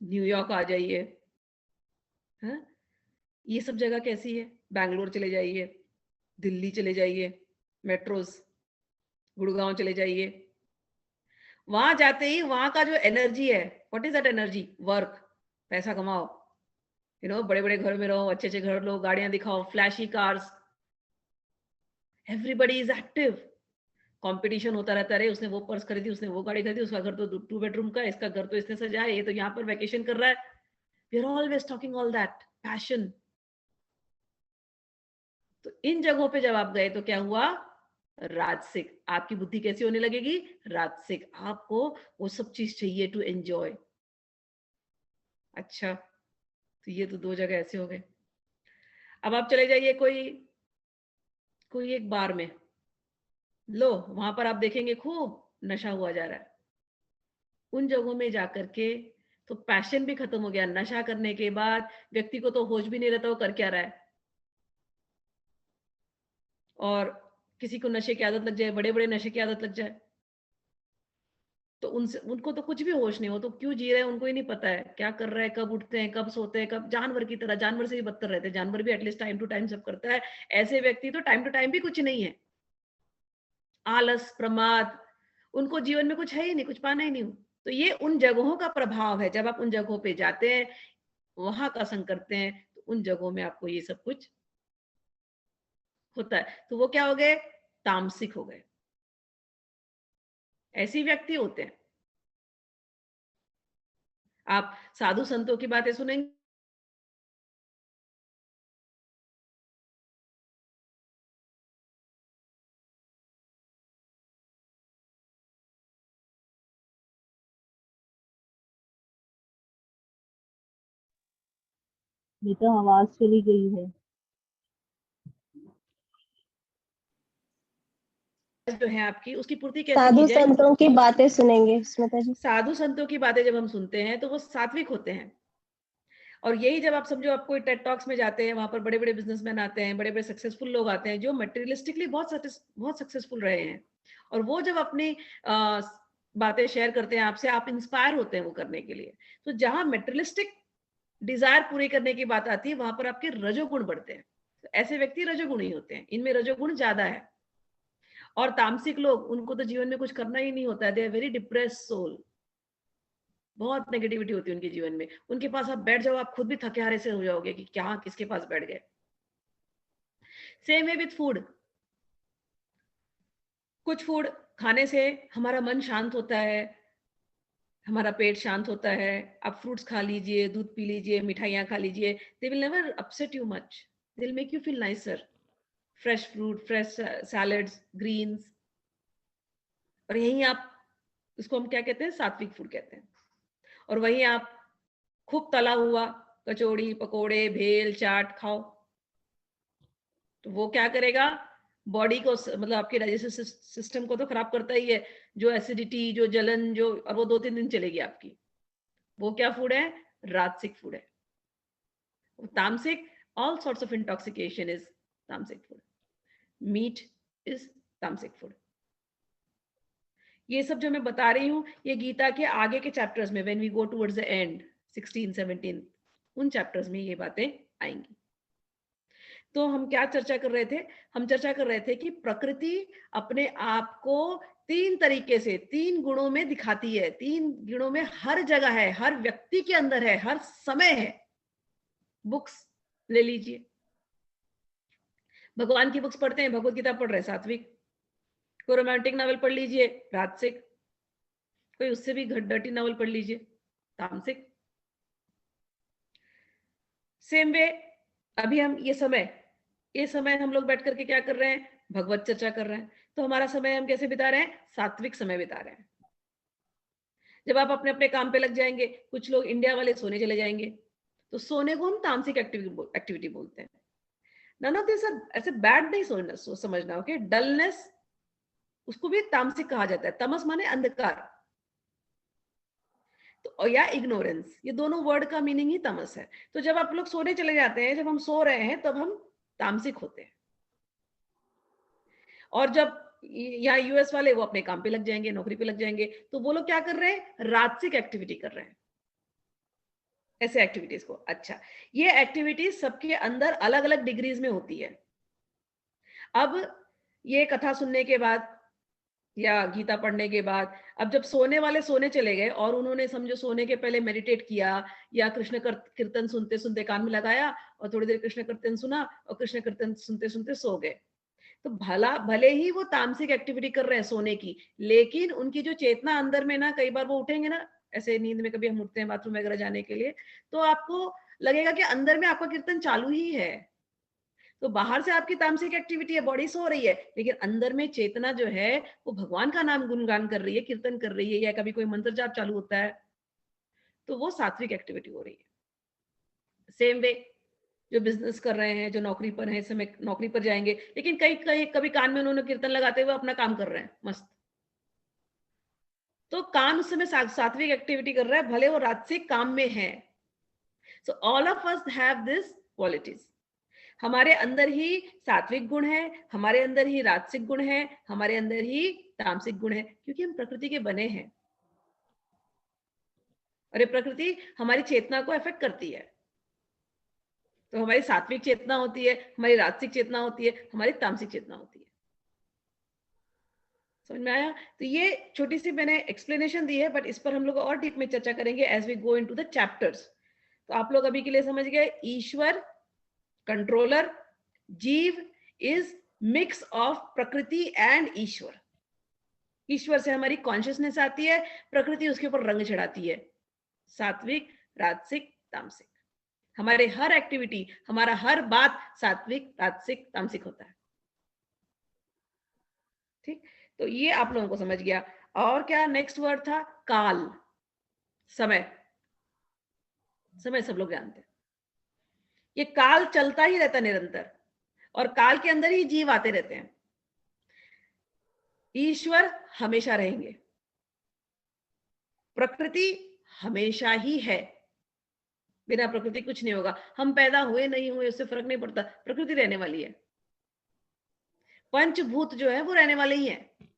न्यूयॉर्क आ जाइए, हाँ? ये सब जगह कैसी है? बैंगलोर चले जाइए, दिल्ली चले जाइए, मेट्रोज, गुड़गांव चले जाइए। वहां जाते ही वहां का जो एनर्जी है, what is that energy? Work, पैसा कमाओ, बड़े बड़े घर में रहो, अच्छे अच्छे घर लो, गाड़ियां दिखाओ, flashy cars, everybody is active. Competition होता रहता है, उसने वो पर्स खरीदी, उसने वो गाड़ी खरीदी, उसका घर तो 2 बेडरूम का है, इसका घर तो इसने सजाया, ये तो यहाँ पर वैकेशन कर रहा है। We are always talking all that passion. तो इन जगहों पे जब आप गए तो क्या हुआ? राजसिक। आपकी बुद्धि कैसी होने लगेगी? राजसिक। आपको वो सब चीज चाहिए टू एंजॉय। अच्छा, तो ये तो 2 जगह ऐसे हो गए। अब आप चले जाइए कोई कोई एक बार में, लो वहां पर आप देखेंगे खूब नशा हुआ जा रहा है। उन जगहों में जाकर के तो पैशन भी खत्म हो गया। नशा करने के बाद व्यक्ति को तो होश भी नहीं रहता वो कर क्या रहा है। और किसी को नशे की आदत लग जाए, बड़े बड़े नशे की आदत लग जाए, तो उनसे उनको तो कुछ भी होश नहीं हो, तो क्यों जी रहे हैं उनको ही नहीं पता है, क्या कर रहे हैं, कब उठते हैं, कब सोते हैं, कब जानवर की तरह, जानवर से भी बदतर रहते हैं। जानवर भी एटलीस्ट टाइम टू टाइम सब करता है, ऐसे व्यक्ति तो टाइम टू टाइम भी कुछ नहीं है। आलस, प्रमाद, उनको जीवन में कुछ है ही नहीं, कुछ पाना ही नहीं हो। तो ये उन जगहों का प्रभाव है। जब आप उन जगहों पे जाते हैं, वहां का संग करते हैं, तो उन जगहों में आपको ये सब कुछ होता है। तो वो क्या हो गए? तामसिक हो गए। ऐसे व्यक्ति होते हैं। आप साधु संतों की बातें सुनेंगे, ये तो आवाज चली गई है। जो है आपकी, उसकी पूर्ति कैसे की साधु जाए? संतों की बातें सुनेंगे स्मिता जी। साधु संतों की बातें जब हम सुनते हैं तो वो सात्विक होते हैं। और यही जब आप समझो, आप कोई टेड टॉक्स में जाते हैं, वहां पर बड़े बड़े बिजनेसमैन आते हैं, बड़े बड़े सक्सेसफुल लोग आते हैं जो मटेरियलिस्टिकली बहुत सक्सेसफुल रहे हैं, और वो जब अपनी बातें शेयर करते हैं आपसे, आप इंस्पायर होते हैं वो करने के लिए। तो जहां मटेरियलिस्टिक डिजायर पूरी करने की बात आती है, वहां पर आपके रजोगुण बढ़ते हैं। तो ऐसे व्यक्ति रजोगुण ही होते हैं, इनमें रजोगुण ज्यादा है। और तामसिक लोग, उनको तो जीवन में कुछ करना ही नहीं होता है, they are very depressed soul. बहुत नेगेटिविटी होती है उनके जीवन में। उनके पास आप बैठ जाओ, आप खुद भी थके हारे से हो जाओगे कि क्या किसके पास बैठ गए। सेम है विथ फूड। कुछ फूड खाने से हमारा मन शांत होता है, हमारा पेट शांत होता है। आप फ्रूट्स खा लीजिए, दूध पी लीजिए, मिठाइयाँ खा लीजिए, they will never upset you much, they will make you feel nicer. Fresh fruit, fresh salads, greens, और यहीं आप, इसको हम क्या कहते हैं, सात्विक फूड कहते हैं। और वहीं आप खूब तला हुआ कचौड़ी, पकोड़े, भेल, चाट खाओ, तो वो क्या करेगा, बॉडी को, मतलब आपके डाइजेस्टिव सिस्टम को तो खराब करता ही है, जो एसिडिटी, जो जलन, जो, और वो 2-3 दिन चलेगी आपकी। वो क्या फूड है, राजसिक फूड है। तामसिक, all sorts of intoxication is तामसिक फूड, मीट इज तामसिक फूड। ये सब जो मैं बता रही हूँ, ये गीता के आगे के चैप्टर्स में, when we go towards the end 16, 17, उन चैप्टर्स में ये बातें आएंगी। तो हम क्या चर्चा कर रहे थे, हम चर्चा कर रहे थे कि प्रकृति अपने आप को 3 तरीके से, 3 गुणों में दिखाती है, 3 गुणों में हर जगह है, हर व्यक्ति के अंदर है, हर समय है। बुक्स ले लीजिए, भगवान की बुक्स पढ़ते हैं, भगवत गीता पढ़ रहे हैं, सात्विक। कोई रोमांटिक नॉवल पढ़ लीजिए, राजसिक। कोई उससे भी डर्टी नॉवल पढ़ लीजिए, तामसिक। सेम वे, अभी हम ये समय हम लोग बैठ करके क्या कर रहे हैं, भगवत चर्चा कर रहे हैं। तो हमारा समय हम कैसे बिता रहे हैं, सात्विक समय बिता रहे हैं। जब आप अपने अपने काम पे लग जाएंगे, कुछ लोग इंडिया वाले सोने चले जाएंगे, तो सोने को हम तामसिक एक्टिविटी बोलते हैं। नन ऑफ दिस ऐसे बैड नहीं समझना, ओके। डलनेस, उसको भी तामसिक कहा जाता है। तमस माने अंधकार, तो या इग्नोरेंस, ये दोनों वर्ड का मीनिंग ही तमस है। तो जब आप लोग सोने चले जाते हैं, जब हम सो रहे हैं, तब हम तामसिक होते हैं। और जब यहाँ यूएस वाले, वो अपने काम पे लग जाएंगे, नौकरी पे लग जाएंगे, तो वो लोग क्या कर रहे हैं, राजसिक एक्टिविटी कर रहे हैं, ऐसे एक्टिविटीज को। अच्छा, ये एक्टिविटीज सबके अंदर अलग अलग डिग्रीज में होती है। अब ये कथा सुनने के बाद या गीता पढ़ने के बाद, अब जब सोने वाले सोने चले गए और उन्होंने समझो सोने के पहले मेडिटेट किया या कृष्ण कीर्तन सुनते सुनते कान में लगाया और थोड़ी देर कृष्ण कीर्तन सुना और कृष्ण कीर्तन सुनते सुनते सो गए, तो भले ही वो तामसिक एक्टिविटी कर रहे हैं सोने की, लेकिन उनकी जो चेतना अंदर में ना, कई बार वो उठेंगे ना, ऐसे नींद में कभी हम उठते हैं बाथरूम वगैरह जाने के लिए, तो आपको लगेगा कि अंदर में आपका कीर्तन चालू ही है। तो बाहर से आपकी तामसिक एक्टिविटी है, बॉडी सो रही है, लेकिन अंदर में चेतना जो है वो भगवान का नाम गुणगान कर रही है, कीर्तन कर रही है, या कभी कोई मंत्र जाप चालू होता है, तो वो सात्विक एक्टिविटी हो रही है। सेम वे, जो बिजनेस कर रहे हैं, जो नौकरी पर हैं, इस समय नौकरी पर जाएंगे, लेकिन कभी कान में उन्होंने कीर्तन लगाते हुए अपना काम कर रहे हैं मस्त, तो कान उस समय सात्विक एक्टिविटी कर रहा है, भले वो राजसिक काम में है। So all of us have this qualities. हमारे अंदर ही सात्विक गुण है, हमारे अंदर ही राजसिक गुण है, हमारे अंदर ही तामसिक गुण है, क्योंकि हम प्रकृति के बने हैं और ये प्रकृति हमारी चेतना को अफेक्ट करती है। तो हमारी सात्विक चेतना होती है, हमारी राजसिक चेतना होती है, हमारी तामसिक चेतना होती है। समझ में आया? तो ये छोटी सी मैंने एक्सप्लेनेशन दी है, बट इस पर हम लोग और डीप में चर्चा करेंगे as we go into the chapters. तो आप लोग अभी के लिए समझ गए, ईश्वर कंट्रोलर, जीव इज मिक्स ऑफ प्रकृति एंड ईश्वर। ईश्वर से हमारी कॉन्शियसनेस आती है, प्रकृति उसके ऊपर रंग चढ़ाती है, सात्विक, राजसिक, तामसिक। हमारे हर एक्टिविटी, हमारा हर बात सात्विक, राजसिक, तामसिक होता है। ठीक, तो ये आप लोगों को समझ गया। और क्या नेक्स्ट वर्ड था, काल, समय। समय सब लोग जानते हैं, ये काल चलता ही रहता निरंतर, और काल के अंदर ही जीव आते रहते हैं। ईश्वर हमेशा रहेंगे, प्रकृति हमेशा ही है, बिना प्रकृति कुछ नहीं होगा। हम पैदा हुए नहीं हुए उससे फर्क नहीं पड़ता, प्रकृति रहने वाली है। पंचभूत जो है वो रहने वाले ही हैं।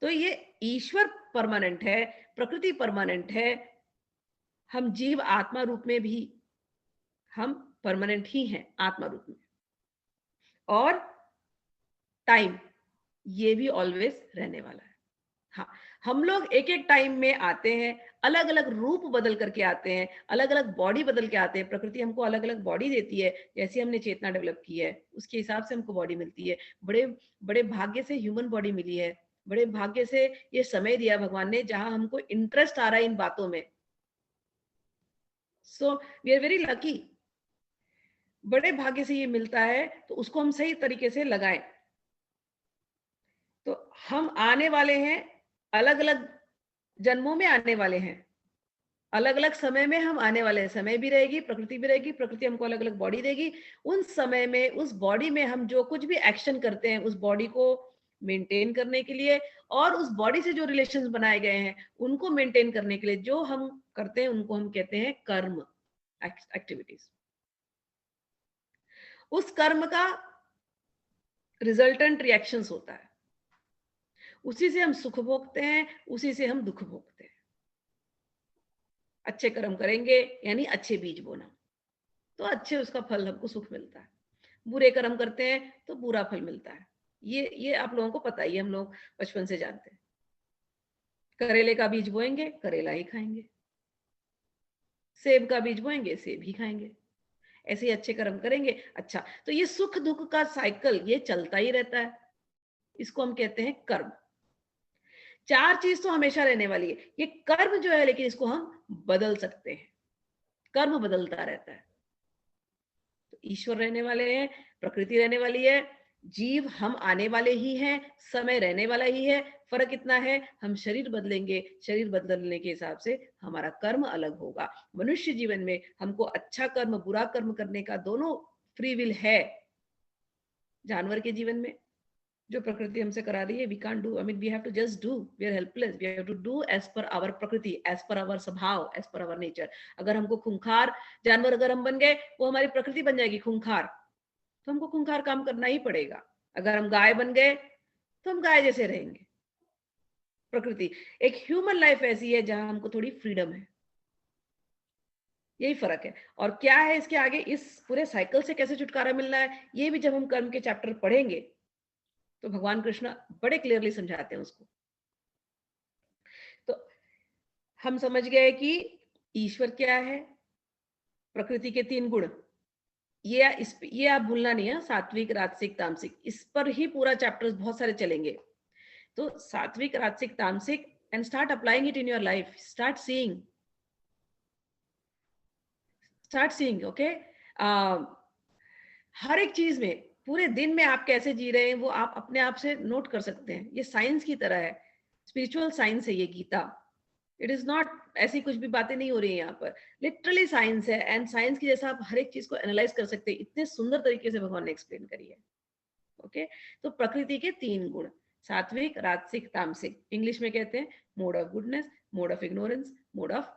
तो ये ईश्वर परमानेंट है, प्रकृति परमानेंट है, हम जीव आत्मा रूप में भी हम परमानेंट ही हैं, आत्मा रूप में। और टाइम ये भी ऑलवेज रहने वाला है। हाँ, हम लोग एक एक टाइम में आते हैं, अलग अलग रूप बदल करके आते हैं, अलग अलग बॉडी बदल के आते हैं। प्रकृति हमको अलग अलग बॉडी देती है, जैसे हमने चेतना डेवलप की है उसके हिसाब से हमको बॉडी मिलती है। बड़े बड़े भाग्य से ह्यूमन बॉडी मिली है, बड़े भाग्य से ये समय दिया भगवान ने जहां हमको इंटरेस्ट आ रहा है इन बातों में। So we are very lucky. बड़े भाग्य से ये मिलता है, तो उसको हम सही तरीके से लगाएं। तो हम आने वाले हैं, अलग अलग जन्मों में आने वाले हैं, अलग अलग समय में हम आने वाले हैं। समय भी रहेगी, प्रकृति भी रहेगी, प्रकृति हमको अलग अलग बॉडी देगी। उन समय में उस बॉडी में हम जो कुछ भी एक्शन करते हैं, उस बॉडी को मेंटेन करने के लिए और उस बॉडी से जो रिलेशंस बनाए गए हैं उनको मेंटेन करने के लिए जो हम करते हैं, उनको हम कहते हैं कर्म, एक्टिविटीज। उस कर्म का रिजल्टेंट रिएक्शंस होता है, उसी से हम सुख भोगते हैं, उसी से हम दुख भोगते हैं। अच्छे कर्म करेंगे यानी अच्छे बीज बोना, तो अच्छे उसका फल हमको सुख मिलता है। बुरे कर्म करते हैं तो बुरा फल मिलता है। ये आप लोगों को पता ही है, हम लोग बचपन से जानते हैं। करेले का बीज बोएंगे, करेला ही खाएंगे। सेब का बीज बोएंगे, सेब ही खाएंगे। ऐसे ही अच्छे कर्म करेंगे। अच्छा, तो ये सुख दुख का साइकिल ये चलता ही रहता है, इसको हम कहते हैं कर्म। चार चीज तो हमेशा रहने वाली है, ये कर्म जो है, लेकिन इसको हम बदल सकते हैं। कर्म बदलता रहता है। तो ईश्वर रहने वाले हैं, प्रकृति रहने वाली है, जीव हम आने वाले ही हैं, समय रहने वाला ही है। फर्क इतना है, हम शरीर बदलेंगे, शरीर बदलने के हिसाब से हमारा कर्म अलग होगा। मनुष्य जीवन में हमको अच्छा कर्म बुरा कर्म करने का दोनों फ्री विल है। जानवर के जीवन में जो प्रकृति हमसे करा रही है, we can't do, I mean we have to just do, we are helpless, we have to do as per our प्रकृति, एज पर आवर स्वभाव, एज पर आवर नेचर। अगर हमको खूंखार जानवर अगर हम बन गए, वो हमारी प्रकृति बन जाएगी खूंखार, तो हमको खूंखार काम करना ही पड़ेगा। अगर हम गाय बन गए तो हम गाय जैसे रहेंगे। प्रकृति, एक ह्यूमन लाइफ ऐसी है जहां हमको थोड़ी फ्रीडम है, यही फर्क है। और क्या है इसके आगे, इस पूरे साइकिल से कैसे छुटकारा मिलना है, ये भी जब हम कर्म के चैप्टर पढ़ेंगे तो भगवान कृष्ण बड़े क्लियरली समझाते हैं उसको। तो हम समझ गए कि ईश्वर क्या है, प्रकृति के तीन गुण, ये आप भूलना नहीं है, सात्विक राजसिक तामसिक, इस पर ही पूरा चैप्टर बहुत सारे चलेंगे। तो सात्विक राजसिक तामसिक, and start applying it in your life, start seeing, okay. हर एक चीज में, पूरे दिन में आप कैसे जी रहे हैं वो आप अपने आप से नोट कर सकते हैं। ये साइंस की तरह है, स्पिरिचुअल साइंस है ये गीता। इट इज नॉट ऐसी कुछ भी बातें नहीं हो रही है यहाँ पर, लिटरली साइंस है। एंड साइंस की जैसा आप हर एक चीज को एनालाइज कर सकते हैं, इतने सुंदर तरीके से भगवान ने एक्सप्लेन करी है। ओके, तो प्रकृति के तीन गुण, सात्विक राजसिक तामसिक, इंग्लिश में कहते हैं mode of goodness, mode of ignorance, mode of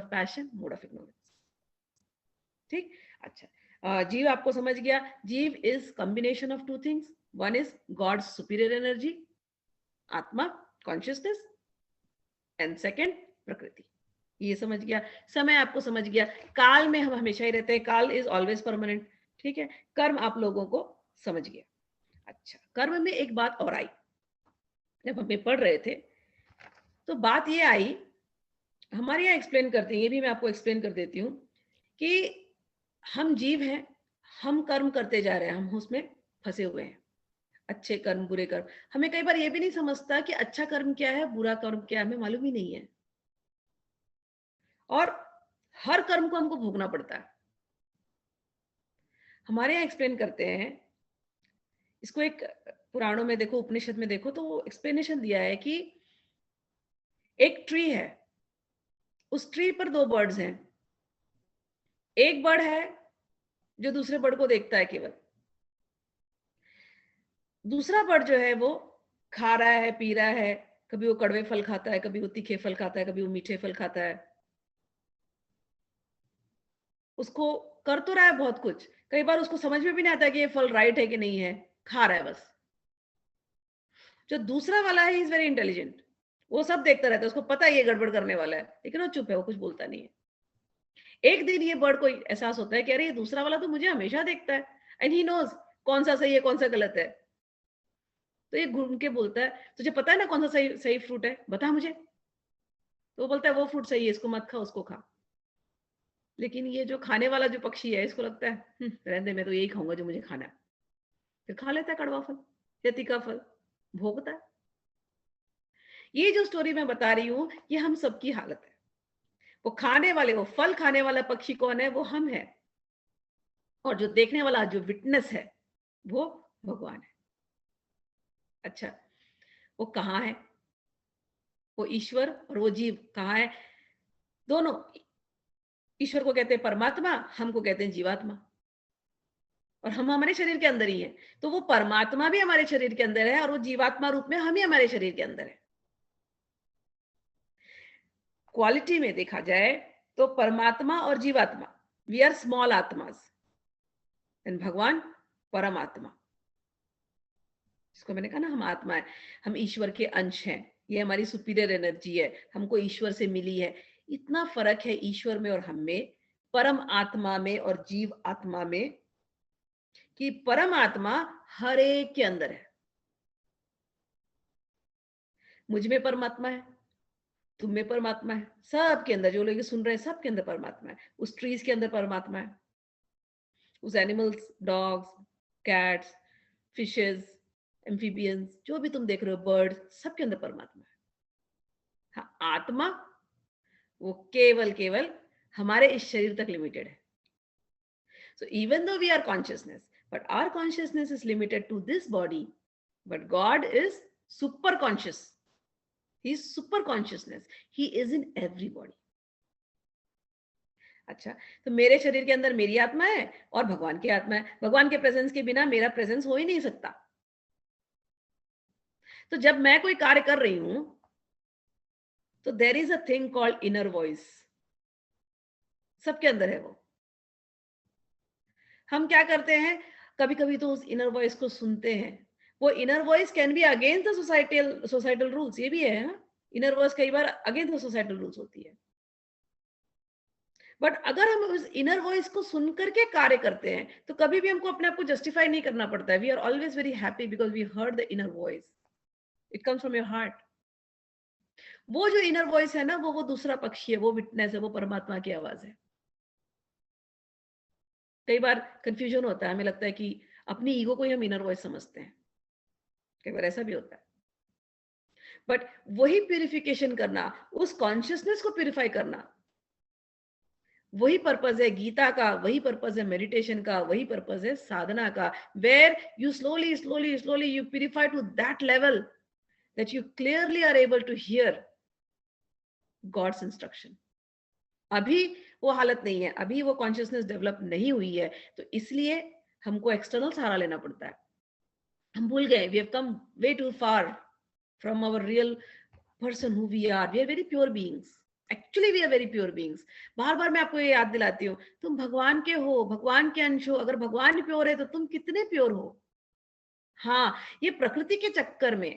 passion, mode of ignorance. ठीक, अच्छा, जीव आपको समझ गया। जीव is combination of two things, one is God superior energy, आत्मा, कॉन्शियसनेस, एंड सेकेंड प्रकृति। ये समझ गया। समय आपको समझ गया, काल में हम हमेशा ही रहते हैं, काल इज ऑलवेज परमानेंट। ठीक है, कर्म आप लोगों को समझ गया। अच्छा, कर्म में एक बात और आई, जब हम पढ़ रहे थे तो बात ये आई, हमारे यहाँ एक्सप्लेन करते हैं, ये भी मैं आपको एक्सप्लेन कर देती हूँ कि हम जीव हैं, हम कर्म करते जा रहे हैं, हम उसमें फंसे हुए हैं, अच्छे कर्म बुरे कर्म। हमें कई बार ये भी नहीं समझता कि अच्छा कर्म क्या है, बुरा कर्म क्या है, हमें मालूम ही नहीं है। और हर कर्म को हमको भोगना पड़ता है। हमारे यहाँ एक्सप्लेन करते हैं इसको, एक पुराणों में देखो, उपनिषद में देखो, तो एक्सप्लेनेशन दिया है कि एक ट्री है, उस ट्री पर दो बर्ड्स हैं। एक बर्ड है जो दूसरे बर्ड को देखता है केवल, दूसरा बर्ड जो है वो खा रहा है, पी रहा है, कभी वो कड़वे फल खाता है, कभी वो तीखे फल खाता है, कभी वो मीठे फल खाता है। उसको कर तो रहा है बहुत कुछ, कई बार उसको समझ में भी नहीं आता कि ये फल राइट है कि नहीं है, खा रहा है बस। जो दूसरा वाला है, इज वेरी इंटेलिजेंट, वो सब देखता रहता है, उसको पता है ये गड़बड़ करने वाला है, लेकिन वो चुप है, वो कुछ बोलता नहीं है। एक दिन ये बर्ड को एहसास होता है कि अरे ये दूसरा वाला तो मुझे हमेशा देखता है, एंड ही नोज कौन सा सही है कौन सा गलत है। तो ये घूम के बोलता है, तुझे पता है ना कौन सा सही सही फ्रूट है, बता मुझे। तो वो बोलता है वो फ्रूट सही है, इसको मत खा, उसको खा। लेकिन ये जो खाने वाला जो पक्षी है, इसको लगता है रहने दे, मैं तो यही खाऊंगा जो मुझे खाना है, फिर खा लेता है कड़वा फल या तीखा फल, भोगता है। ये जो स्टोरी मैं बता रही हूँ, ये हम सबकी हालत है। वो खाने वाले, वो फल खाने वाला पक्षी कौन है, वो हम है। और जो देखने वाला, जो विटनेस है, वो भगवान है। अच्छा, वो कहाँ है? वो ईश्वर और वो जीव कहाँ है? दोनों। ईश्वर को कहते हैं परमात्मा, हमको कहते हैं जीवात्मा, और हम हमारे शरीर के अंदर ही है। तो वो परमात्मा भी हमारे शरीर के अंदर है और वो जीवात्मा रूप में हम ही हमारे शरीर के अंदर है। क्वालिटी में देखा जाए तो परमात्मा और जीवात्मा, वी आर स्मॉल आत्मास, एंड भगवान परमात्मा, जिसको मैंने कहा ना हम आत्मा है, हम ईश्वर के अंश हैं, ये हमारी सुपीरियर एनर्जी है, हमको ईश्वर से मिली है। इतना फर्क है ईश्वर में और हम में, परम आत्मा में और जीव आत्मा में, कि परम आत्मा हर एक के अंदर है। मुझ में परमात्मा है, तुम में परमात्मा है, सबके अंदर, जो लोग सुन रहे हैं सबके अंदर परमात्मा है। उस ट्रीज के अंदर परमात्मा है, उस animals, dogs, cats, fishes, amphibians, जो भी तुम देख रहे हो, बर्ड्स, सबके अंदर परमात्मा है। हाँ, आत्मा वो केवल केवल हमारे इस शरीर तक लिमिटेड है। So even though we are consciousness, but our consciousness is limited to this body, but God is super conscious. He is super consciousness. He is in everybody. अच्छा, तो मेरे शरीर के अंदर मेरी आत्मा है और भगवान की आत्मा है। भगवान के प्रेजेंस के बिना मेरा प्रेजेंस हो ही नहीं सकता। तो जब मैं कोई कार्य कर रही हूं तो there is a thing called inner voice, सबके अंदर है वो। हम क्या करते हैं, कभी कभी तो उस इनर वॉइस को सुनते हैं। वो inner voice can be against the societal rules, ये भी है। इनर वॉइस कई बार अगेंस्ट द सोसाइटल रूल्स होती है, बट अगर हम उस इनर वॉइस को सुन करके कार्य करते हैं तो कभी भी हमको अपने आप को जस्टिफाई नहीं करना पड़ता है। We are always very happy because we heard the inner voice, it comes from your heart. वो जो इनर वॉइस है ना, वो दूसरा पक्षी है, वो विटनेस है, वो परमात्मा की आवाज है। कई बार कंफ्यूजन होता है, हमें लगता है कि अपनी ईगो को ही हम इनर वॉइस समझते हैं, कई बार ऐसा भी होता है। बट वही प्यूरिफिकेशन करना, उस कॉन्शियसनेस को प्यूरिफाई करना, वही पर्पज है गीता का, वही पर्पज है मेडिटेशन का, वही पर्पज है साधना का, where you slowly slowly slowly you purify to that level that you clearly are able to hear God's instruction. अभी वो हालत नहीं है, अभी वो कॉन्शियसनेस डेवलप नहीं हुई है, तो इसलिए हमको एक्सटर्नल सहारा लेना पड़ता है। हम भूल गए, we have come way too far from our real person who we are. We are very pure beings, actually we are very pure beings. बार बार मैं आपको ये याद दिलाती हूँ, तुम भगवान के हो, भगवान के अंश हो। अगर भगवान प्योर है तो तुम कितने प्योर हो। हाँ, ये प्रकृति के चक्कर में,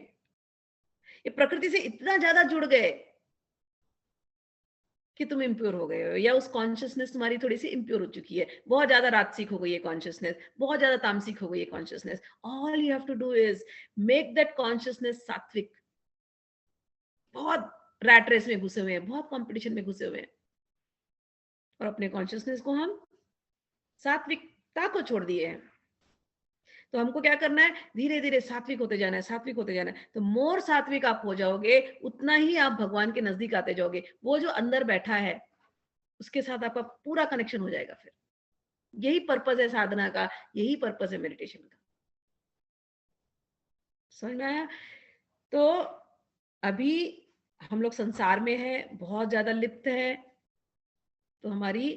ये प्रकृति से इतना ज्यादा जुड़ गए कि तुम इम्प्योर हो गए हो, या उस कॉन्शियसनेस तुम्हारी थोड़ी सी इम्प्योर हो चुकी है, बहुत ज्यादा राजसिक हो गई है कॉन्शियसनेस, बहुत ज्यादा तामसिक हो गई है consciousness. All you have to do is make that consciousness सात्विक। बहुत रैट रेस में घुसे हुए हैं, बहुत कंपटीशन में घुसे हुए हैं, और अपने कॉन्शियसनेस को हम सात्विकता को छोड़ दिए हैं। तो हमको क्या करना है, धीरे धीरे सात्विक होते जाना है, सात्विक होते जाना है। तो मोर सात्विक आप हो जाओगे, उतना ही आप भगवान के नजदीक आते जाओगे। वो जो अंदर बैठा है उसके साथ आपका पूरा कनेक्शन हो जाएगा। फिर यही पर्पस है साधना का, यही पर्पस है मेडिटेशन का। समझ में आया? तो अभी हम लोग संसार में हैं, बहुत ज्यादा लिप्त हैं, तो हमारी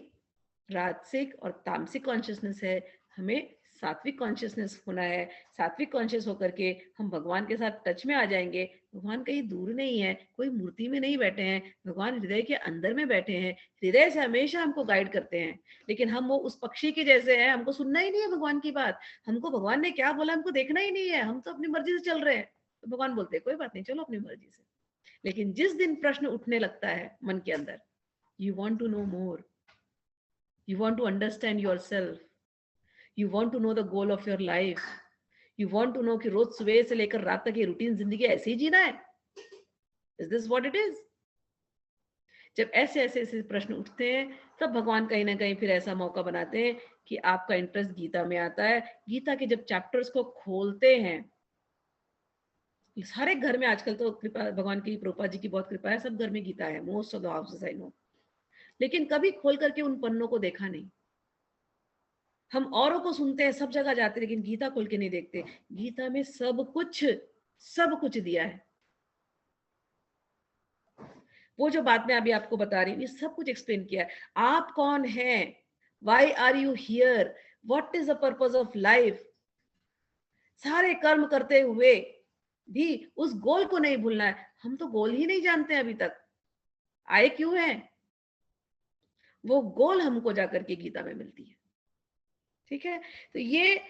राजसिक और तामसिक कॉन्शियसनेस है, हमें सात्विक कॉन्शियसनेस होना है। सात्विक कॉन्शियस होकर के हम भगवान के साथ टच में आ जाएंगे। भगवान कहीं दूर नहीं है, कोई मूर्ति में नहीं बैठे हैं, भगवान हृदय के अंदर में बैठे हैं, हृदय से हमेशा हमको गाइड करते हैं। लेकिन हम वो उस पक्षी के जैसे हैं, हमको सुनना ही नहीं है भगवान की बात। हमको भगवान ने क्या बोला हमको देखना ही नहीं है, हम तो अपनी मर्जी से चल रहे हैं। तो भगवान बोलते हैं कोई बात नहीं, चलो अपनी मर्जी से। लेकिन जिस दिन प्रश्न उठने लगता है मन के अंदर, you want to know more, you want to understand yourself, you want to know the goal of your life, you want to know कि रोज सुबह से लेकर रात तक ये रूटीन जिंदगी ऐसे ही जीना है, is this what it is? जब ऐसे ऐसे ऐसे प्रश्न उठते हैं, तब भगवान कहीं ना कहीं फिर ऐसा मौका बनाते हैं कि आपका इंटरेस्ट गीता में आता है। गीता के जब चैप्टर्स को खोलते हैं, हर एक घर में आजकल तो कृपा भगवान की, प्रभुपाद जी की बहुत कृपा है, सब घर में गीता है, most of the houses I know, लेकिन कभी खोल करके उन पन्नों को देखा नहीं। हम औरों को सुनते हैं, सब जगह जाते हैं, लेकिन गीता खोल के नहीं देखते। गीता में सब कुछ दिया है। वो जो बात मैं अभी आपको बता रही हूँ, ये सब कुछ एक्सप्लेन किया है। आप कौन हैं, why are you here, what is the purpose of life. सारे कर्म करते हुए भी उस गोल को नहीं भूलना है। हम तो गोल ही नहीं जानते अभी तक, आए क्यों हैं। वो गोल हमको जाकर के गीता में मिलती है। ठीक है, तो ये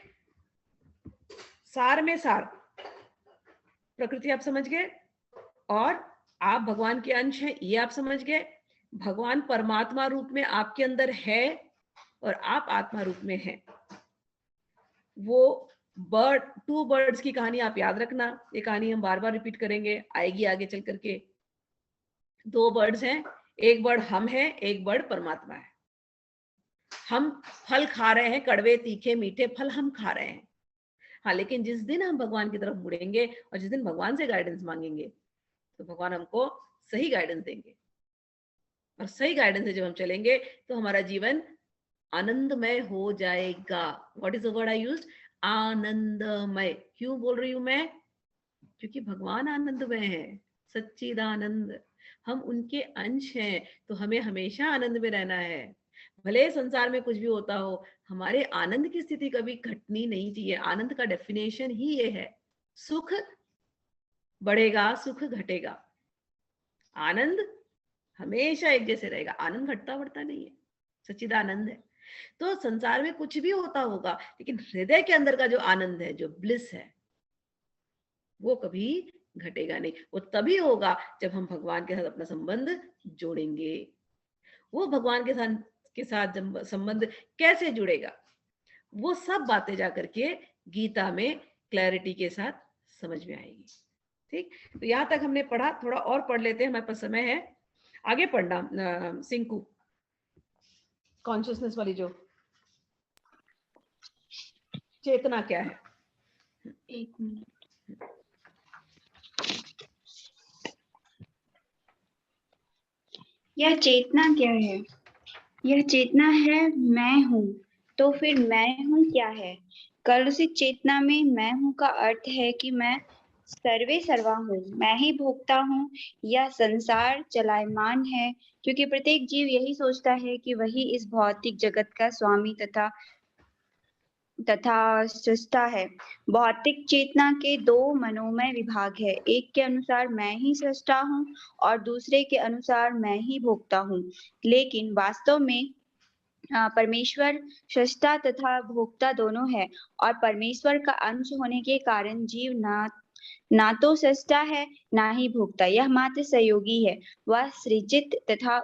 सार में सार प्रकृति आप समझ गए, और आप भगवान के अंश हैं ये आप समझ गए। भगवान परमात्मा रूप में आपके अंदर है और आप आत्मा रूप में हैं। वो टू बर्ड्स की कहानी आप याद रखना, ये कहानी हम बार बार रिपीट करेंगे, आएगी आगे चल करके। दो बर्ड्स हैं, एक बर्ड हम हैं, एक बर्ड परमात्मा है। हम फल खा रहे हैं, कड़वे तीखे मीठे फल हम खा रहे हैं। हाँ, लेकिन जिस दिन हम भगवान की तरफ मुड़ेंगे और जिस दिन भगवान से गाइडेंस मांगेंगे, तो भगवान हमको सही गाइडेंस देंगे। और सही गाइडेंस से जब हम चलेंगे तो हमारा जीवन आनंदमय हो जाएगा। What is the word I used, आनंदमय। क्यों बोल रही हूं मैं, क्योंकि भगवान आनंदमय है, सच्चिदानंद। हम उनके अंश हैं, तो हमें हमेशा आनंद में रहना है। भले संसार में कुछ भी होता हो, हमारे आनंद की स्थिति कभी घटनी नहीं चाहिए। आनंद का डेफिनेशन ही ये है, सुख बढ़ेगा सुख घटेगा, आनंद हमेशा एक जैसे रहेगा। आनंद घटता बढ़ता नहीं है, सच्चिदानंद है। तो संसार में कुछ भी होता होगा, लेकिन हृदय के अंदर का जो आनंद है, जो ब्लिस है, वो कभी घटेगा नहीं। वो तभी होगा जब हम भगवान के साथ अपना संबंध जोड़ेंगे। वो भगवान के साथ संबंध कैसे जुड़ेगा, वो सब बातें जाकर के गीता में क्लैरिटी के साथ समझ में आएगी। ठीक, तो यहां तक हमने पढ़ा, थोड़ा और पढ़ लेते हैं, हमारे पास समय है आगे पढ़ना। सिंकू, कॉन्शियसनेस वाली जो चेतना क्या है। एक मिनट। यह चेतना क्या है? यह चेतना है मैं हूँ। तो फिर मैं हूँ क्या है? कलुषित चेतना में मैं हूँ का अर्थ है कि मैं सर्वे सर्वा हूँ, मैं ही भोगता हूँ। यह संसार चलायमान है, क्योंकि प्रत्येक जीव यही सोचता है कि वही इस भौतिक जगत का स्वामी तथा सृष्टा है। भौतिक चेतना के दो मनोमय विभाग है, एक के अनुसार मैं ही सृष्टा हूँ और दूसरे के अनुसार मैं ही भोगता हूँ। लेकिन वास्तव में परमेश्वर सृष्टा तथा भोक्ता दोनों है, और परमेश्वर का अंश होने के कारण जीव ना तो सृष्टा है ना ही भोक्ता, यह मात्र सहयोगी है। वह सृजित तथा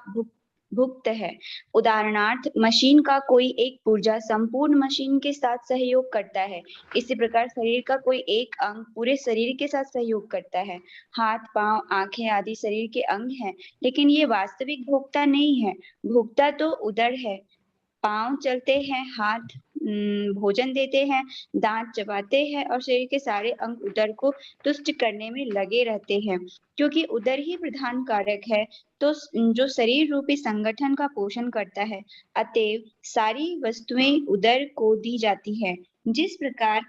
भुक्त है। उदाहरणार्थ, मशीन का कोई एक पुर्जा संपूर्ण मशीन के साथ सहयोग करता है। इसी प्रकार शरीर का कोई एक अंग पूरे शरीर के साथ सहयोग करता है। हाथ, पांव, आंखें आदि शरीर के अंग हैं, लेकिन ये वास्तविक भोक्ता नहीं है। भोक्ता तो उदर है। पांव चलते हैं, हाथ भोजन देते हैं, दांत चबाते हैं और शरीर के सारे अंग उदर को तुष्ट करने में लगे रहते हैं। क्योंकि उदर ही प्रधान कारक है, तो जो शरीर रूपी संगठन का पोषण करता है, अतएव सारी वस्तुएं उदर को दी जाती है। जिस प्रकार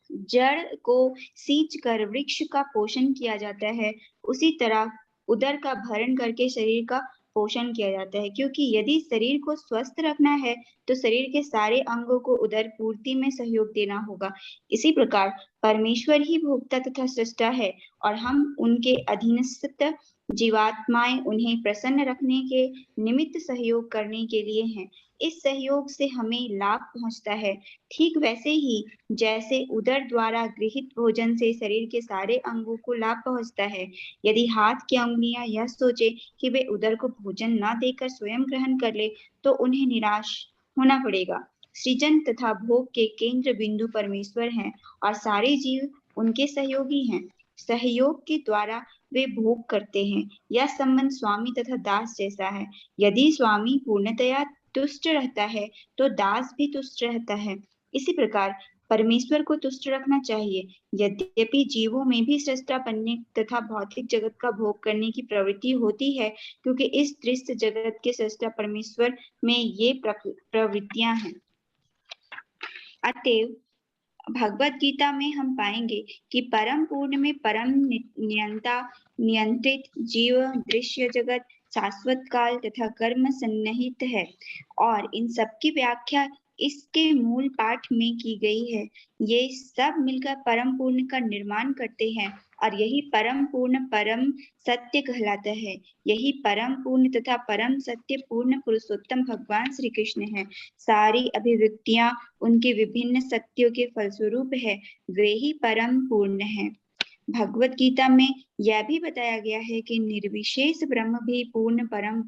जड़ को सींच कर वृक्ष का पोषण किया जाता है, उसी तरह उदर का भरण करके शरीर का पोषण किया जाता है। क्योंकि यदि शरीर को स्वस्थ रखना है, तो शरीर के सारे अंगों को उदर पूर्ति में सहयोग देना होगा। इसी प्रकार परमेश्वर ही भोक्ता तथा सृष्टा है, और हम उनके अधीनस्थ जीवात्माएं उन्हें प्रसन्न रखने के निमित्त सहयोग करने के लिए हैं। इस सहयोग से हमें लाभ पहुंचता है। ठीक वैसे ही जैसे उदर द्वारा गृहीत भोजन से शरीर के सारे अंगों को लाभ पहुंचता है। यदि हाथ की अंगुलियां यह सोचे कि वे उदर को भोजन न देकर स्वयं ग्रहण कर ले, तो उन्हें निराश होना पड़ेगा। सृजन तथा भोग के केंद्र बिंदु परमेश्वर हैं, और सारे जीव उनके सहयोगी हैं। सहयोग के द्वारा वे भोग करते हैं। यह संबंध स्वामी तथा दास जैसा है। यदि स्वामी पूर्णतया तुष्ट रहता है, तो दास भी तुष्ट रहता है। इसी प्रकार परमेश्वर को तुष्ट रखना चाहिए। यद्यपि जीवों में भी सृष्टा बनने तथा भौतिक जगत का भोग करने की प्रवृत्ति होती है, क्योंकि इस दृश्य जगत के सृष्टा परमेश्वर में ये प्रवृत्तियां हैं। अतएव भगवत गीता में हम पाएंगे कि परम पूर्ण में परम नियंता नियंत्रित जीव, दृश्य जगत, शाश्वत काल तथा कर्म सन्निहित है और इन सब की व्याख्या इसके मूल पाठ में की गई है। ये सब मिलकर परम पूर्ण का निर्माण करते हैं और यही परम पूर्ण परम सत्य कहलाता है। यही परम पूर्ण तथा परम सत्य पूर्ण पुरुषोत्तम भगवान श्री कृष्ण है। सारी अभिव्यक्तियां उनके विभिन्न सत्यों के फलस्वरूप है, वे ही परम पूर्ण है। भगवत गीता में यह भी बताया गया है कि निर्विशेष ब्रह्म भी पूर्ण परम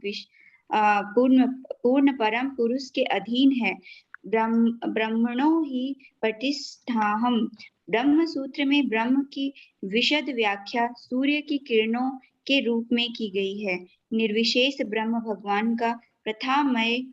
पुरुष के अधीन है। ब्रह्मणो ही प्रतिष्ठाहम। ब्रह्म सूत्र में ब्रह्म की विशद व्याख्या सूर्य की किरणों के रूप में की गई है। निर्विशेष ब्रह्म भगवान का प्रथामय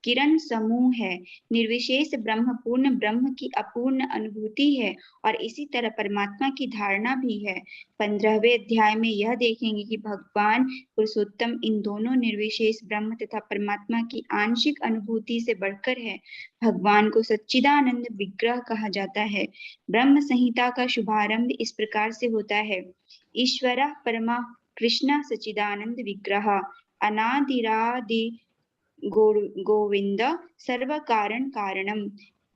किरण समूह है। निर्विशेष ब्रह्म पूर्ण ब्रह्म की अपूर्ण अनुभूति है और इसी तरह परमात्मा की धारणा भी है। 15वें अध्याय में यह देखेंगे कि भगवान पुरुषोत्तम इन दोनों निर्विशेष ब्रह्म तथा परमात्मा की आंशिक अनुभूति से बढ़कर है। भगवान को सच्चिदानंद विग्रह कहा जाता है। ब्रह्म संहिता का शुभारंभ इस प्रकार से होता है। ईश्वर परमा कृष्ण सच्चिदानंद विग्रह अनादिरादि गोविंद सर्व कारण कारणम।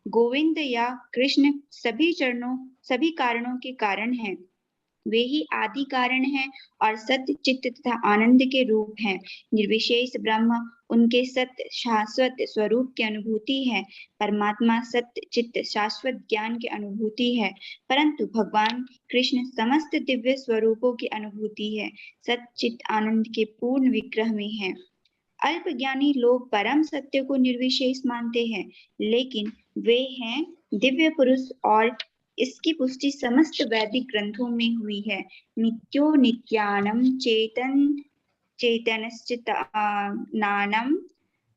गोविंद या कृष्ण सभी कारणों के कारण हैं। वे ही आदि कारण हैं और सत्य चित्त तथा आनंद के रूप हैं। निर्विशेष ब्रह्म उनके सत्य शाश्वत स्वरूप की अनुभूति है। परमात्मा सत्य चित्त शाश्वत ज्ञान की अनुभूति है, परंतु भगवान कृष्ण समस्त दिव्य स्वरूपों की अनुभूति है, सत्य चित्त आनंद के पूर्ण विग्रह में है। अल्प ज्ञानी लोग परम सत्य को निर्विशेष मानते हैं, लेकिन वे हैं दिव्य पुरुष और इसकी पुष्टि समस्त वैदिक ग्रंथों में हुई है। नित्यो नित्यानम चैतन्यश्चित्तानाम।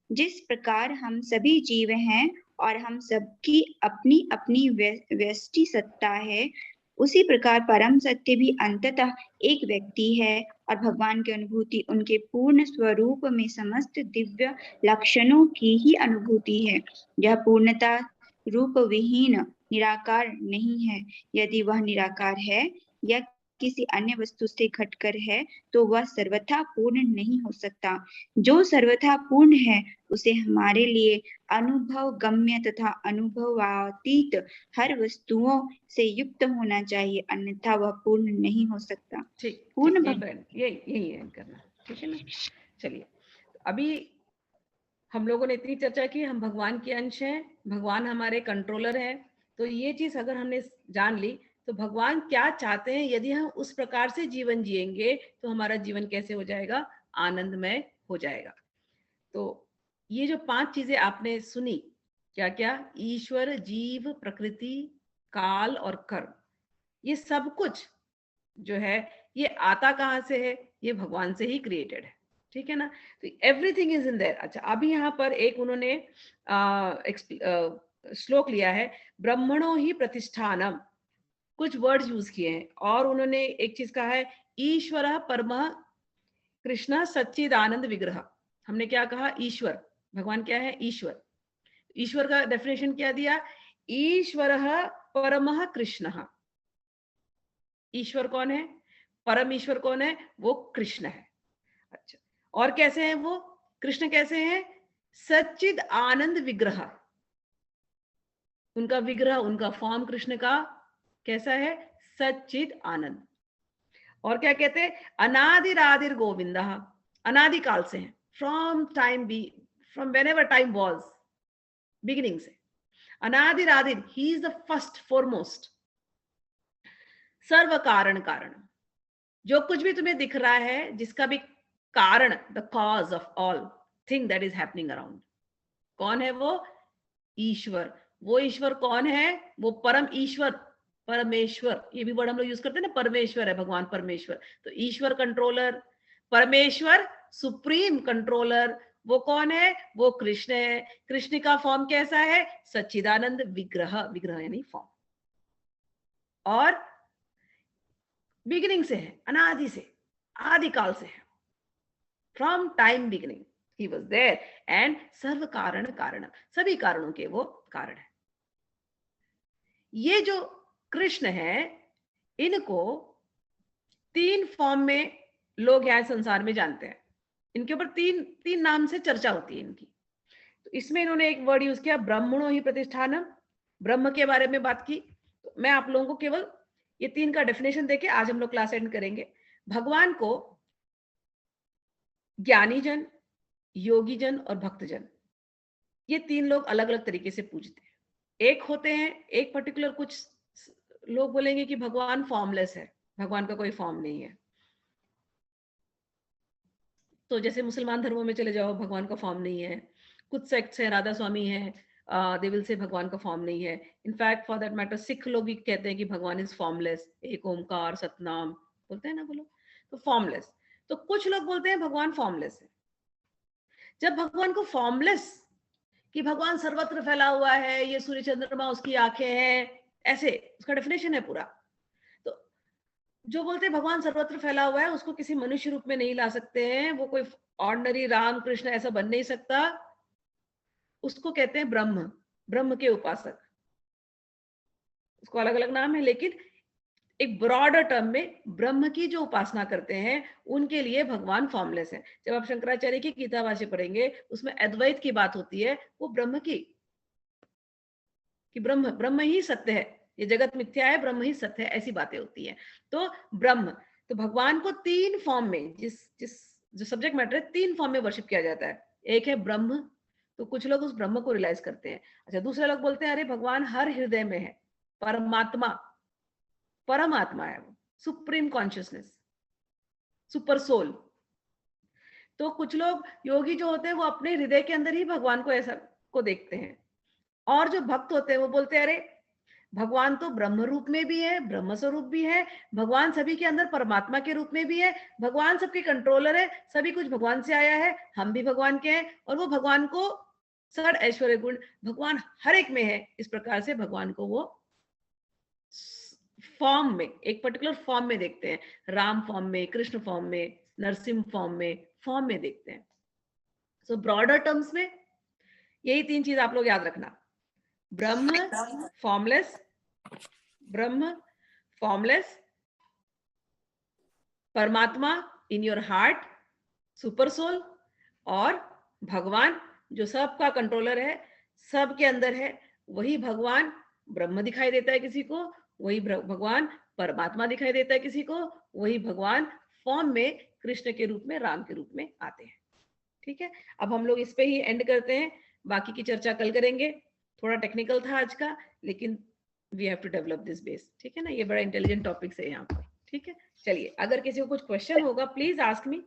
जिस प्रकार हम सभी जीव हैं और हम सबकी अपनी अपनी व्यष्टि सत्ता है, उसी प्रकार परम सत्य भी अंततः एक व्यक्ति है और भगवान की अनुभूति उनके पूर्ण स्वरूप में समस्त दिव्य लक्षणों की ही अनुभूति है। यह पूर्णता रूप विहीन निराकार नहीं है। यदि वह निराकार है या किसी अन्य वस्तु से घटकर है तो वह सर्वथा पूर्ण नहीं हो सकता। जो सर्वथा पूर्ण है उसे हमारे लिए अनुभव गम्य तथा अनुभवातीत हर वस्तुओं से युक्त होना चाहिए, अन्यथा वह पूर्ण नहीं हो सकता। पूर्ण यही है करना, ठीक है ना। चलिए, अभी हम लोगों ने इतनी चर्चा की, हम भगवान के अंश हैं, भगवान हमारे कंट्रोलर हैं। तो ये चीज अगर हमने जान ली तो भगवान क्या चाहते हैं, यदि हम उस प्रकार से जीवन जिएंगे तो हमारा जीवन कैसे हो जाएगा, आनंदमय हो जाएगा। तो ये जो 5 चीजें आपने सुनी, क्या क्या, ईश्वर, जीव, प्रकृति, काल और कर्म, ये सब कुछ जो है ये आता कहाँ से है, ये भगवान से ही क्रिएटेड है, ठीक है ना। तो एवरीथिंग इज इन देयर। अच्छा, अभी यहाँ पर एक उन्होंने श्लोक लिया है, ब्रह्मणो ही प्रतिष्ठानम, कुछ वर्ड्स यूज किए हैं और उन्होंने एक चीज कहा है, ईश्वर परमः कृष्ण सच्चिदानंद विग्रह। हमने क्या कहा, ईश्वर, भगवान क्या है, ईश्वर। ईश्वर का डेफिनेशन क्या दिया, ईश्वर परमः कृष्ण। ईश्वर कौन है, परम ईश्वर कौन है, वो कृष्ण है। अच्छा, और कैसे हैं वो कृष्ण, कैसे हैं, सच्चिद आनंद विग्रह। उनका विग्रह, उनका फॉर्म कृष्ण का कैसा है, सच्चिद आनंद। और क्या कहते हैं, अनादिरादिर गोविंद, अनादिकाल से हैं, from whenever time was, beginning से अनादिरादिर, he is the first foremost. सर्व कारण कारण, जो कुछ भी तुम्हें दिख रहा है, जिसका भी कारण, the cause of all thing that is happening around, कौन है वो, ईश्वर। वो ईश्वर कौन है, वो परम ईश्वर, परमेश्वर, ये भी वर्ड हम लोग यूज करते हैं ना, परमेश्वर है भगवान, परमेश्वर। तो ईश्वर कंट्रोलर, परमेश्वर सुप्रीम कंट्रोलर, वो कौन है, वो कृष्ण है। कृष्ण का फॉर्म कैसा है, सच्चिदानंद विग्रह, विग्रह यानी फॉर्म, और बिगिनिंग से है, अनादि से, आदिकाल से है, from time beginning he was there, and सर्व कारण कारण, सभी कारणों के वो कारण है। ये जो कृष्ण है, इनको 3 फॉर्म में लोग यहाँ संसार में जानते हैं। इनके ऊपर तीन नाम से चर्चा होती है इनकी। तो इसमें इन्होंने एक वर्ड यूज किया, ब्रह्मणो ही प्रतिष्ठानम, ब्रह्म के बारे में बात की। तो मैं आप लोगों को केवल ये 3 का डेफिनेशन देके आज हम लोग क्लास एंड करेंगे। भगवान को ज्ञानी जन, योगी जन और भक्तजन, ये 3 लोग अलग अलग तरीके से पूजते हैं। एक होते हैं, एक पर्टिकुलर, कुछ लोग बोलेंगे कि भगवान फॉर्मलेस है, भगवान का कोई फॉर्म नहीं है। तो जैसे मुसलमान धर्मों में चले जाओ, भगवान का फॉर्म नहीं है। कुछ सेक्ट्स है, राधा स्वामी है, दे विल से भगवान का फॉर्म नहीं है। In fact for that matter Sikh लोग भी कहते हैं कि भगवान इज फॉर्मलेस, एक ओमकार सतनाम बोलते हैं ना, बोलो तो फॉर्मलेस। तो कुछ लोग बोलते हैं भगवान फॉर्मलेस है। जब भगवान को फॉर्मलेस, कि भगवान सर्वत्र फैला हुआ है, ये सूर्य चंद्रमा उसकी आंखें हैं, ऐसे उसका डेफिनेशन है पूरा। तो जो बोलते हैं भगवान सर्वत्र फैला हुआ है, उसको किसी मनुष्य रूप में नहीं ला सकते हैं, वो कोई ऑर्डिनरी राम कृष्ण ऐसा बन नहीं सकता, उसको कहते हैं ब्रह्म, ब्रह्म के उपासक। उसको अलग अलग नाम है, लेकिन एक ब्रॉडर टर्म में ब्रह्म की जो उपासना करते हैं उनके लिए भगवान फॉर्मलेस है। जब आप शंकराचार्य की गीता भाष्य पढ़ेंगे, उसमें अद्वैत की बात होती है, वो ब्रह्म की, कि ब्रह्म ब्रह्म ही सत्य है, ये जगत मिथ्या है, ब्रह्म ही सत्य है, ऐसी बातें होती हैं। तो ब्रह्म, तो भगवान को 3 फॉर्म में, जिस जो सब्जेक्ट मैटर है, 3 फॉर्म में वर्शिप किया जाता है। एक है ब्रह्म, तो कुछ लोग उस ब्रह्म को रियलाइज करते हैं। अच्छा, दूसरे लोग बोलते हैं अरे भगवान हर हृदय में है, परमात्मा, परमात्मा है वो, सुप्रीम कॉन्शियसनेस, सुपर सोल। तो कुछ लोग योगी जो होते हैं वो अपने हृदय के अंदर ही भगवान को ऐसा को देखते हैं। और जो भक्त होते हैं वो बोलते हैं अरे भगवान तो ब्रह्म रूप में भी है, ब्रह्म स्वरूप भी है, भगवान सभी के अंदर परमात्मा के रूप में भी है, भगवान सबके कंट्रोलर है, सभी कुछ भगवान से आया है, हम भी भगवान के हैं, और वो भगवान को षड ऐश्वर्य गुण भगवान हर एक में है। इस प्रकार से भगवान को वो फॉर्म में, एक पर्टिकुलर फॉर्म में देखते हैं, राम फॉर्म में, कृष्ण फॉर्म में, नरसिंह फॉर्म में देखते हैं। सो ब्रॉडर टर्म्स में यही 3 चीज आप लोग याद रखना, ब्रह्म फॉर्मलेस, ब्रह्म फॉर्मलेस, परमात्मा in your heart, super soul, और भगवान जो सबका कंट्रोलर है, सबके अंदर है। वही भगवान ब्रह्म दिखाई देता है किसी को, वही भगवान परमात्मा दिखाई देता है किसी को, वही भगवान फॉर्म में कृष्ण के रूप में, राम के रूप में आते हैं। ठीक है, अब हम लोग इस पे ही एंड करते हैं, बाकी की चर्चा कल करेंगे। थोड़ा टेक्निकल था आज का, लेकिन we have to develop this base. ठीक है ना, ये बड़ा इंटेलिजेंट टॉपिक्स है यहाँ पर। ठीक है, चलिए, अगर किसी को कुछ क्वेश्चन होगा प्लीज आस्क मी।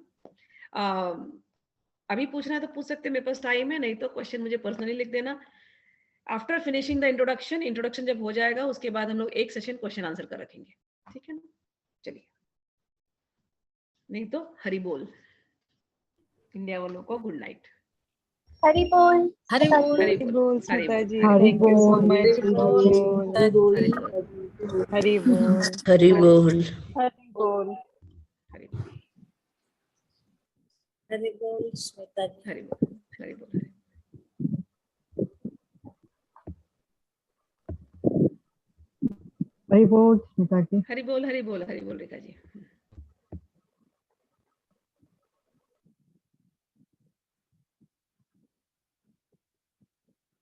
अभी पूछना है तो पूछ सकते हैं, मेरे पास टाइम है, नहीं तो क्वेश्चन मुझे पर्सनली लिख देना। आफ्टर फिनिशिंग द इंट्रोडक्शन जब हो जाएगा, उसके बाद हम लोग एक सेशन क्वेश्चन आंसर का रखेंगे। ठीक है ना, चलिए, नहीं तो हरि बोल। इंडिया वालों को गुड नाइट। हरि बोल। हरि बोल। हरि हरि बोल हरि स्मिता बोल, जी, हरि थैंक यू सो बोल। मच। हरि बोल, हरि बोल, हरि बोल। हरि हरि बोल। बोल। हरि बोल, हरि बोल स्मिता जी। हरि बोल, हरि बोल। हरि बोल स्मिता जी। हरि बोल, हरि बोल, हरि बोल रेखा जी।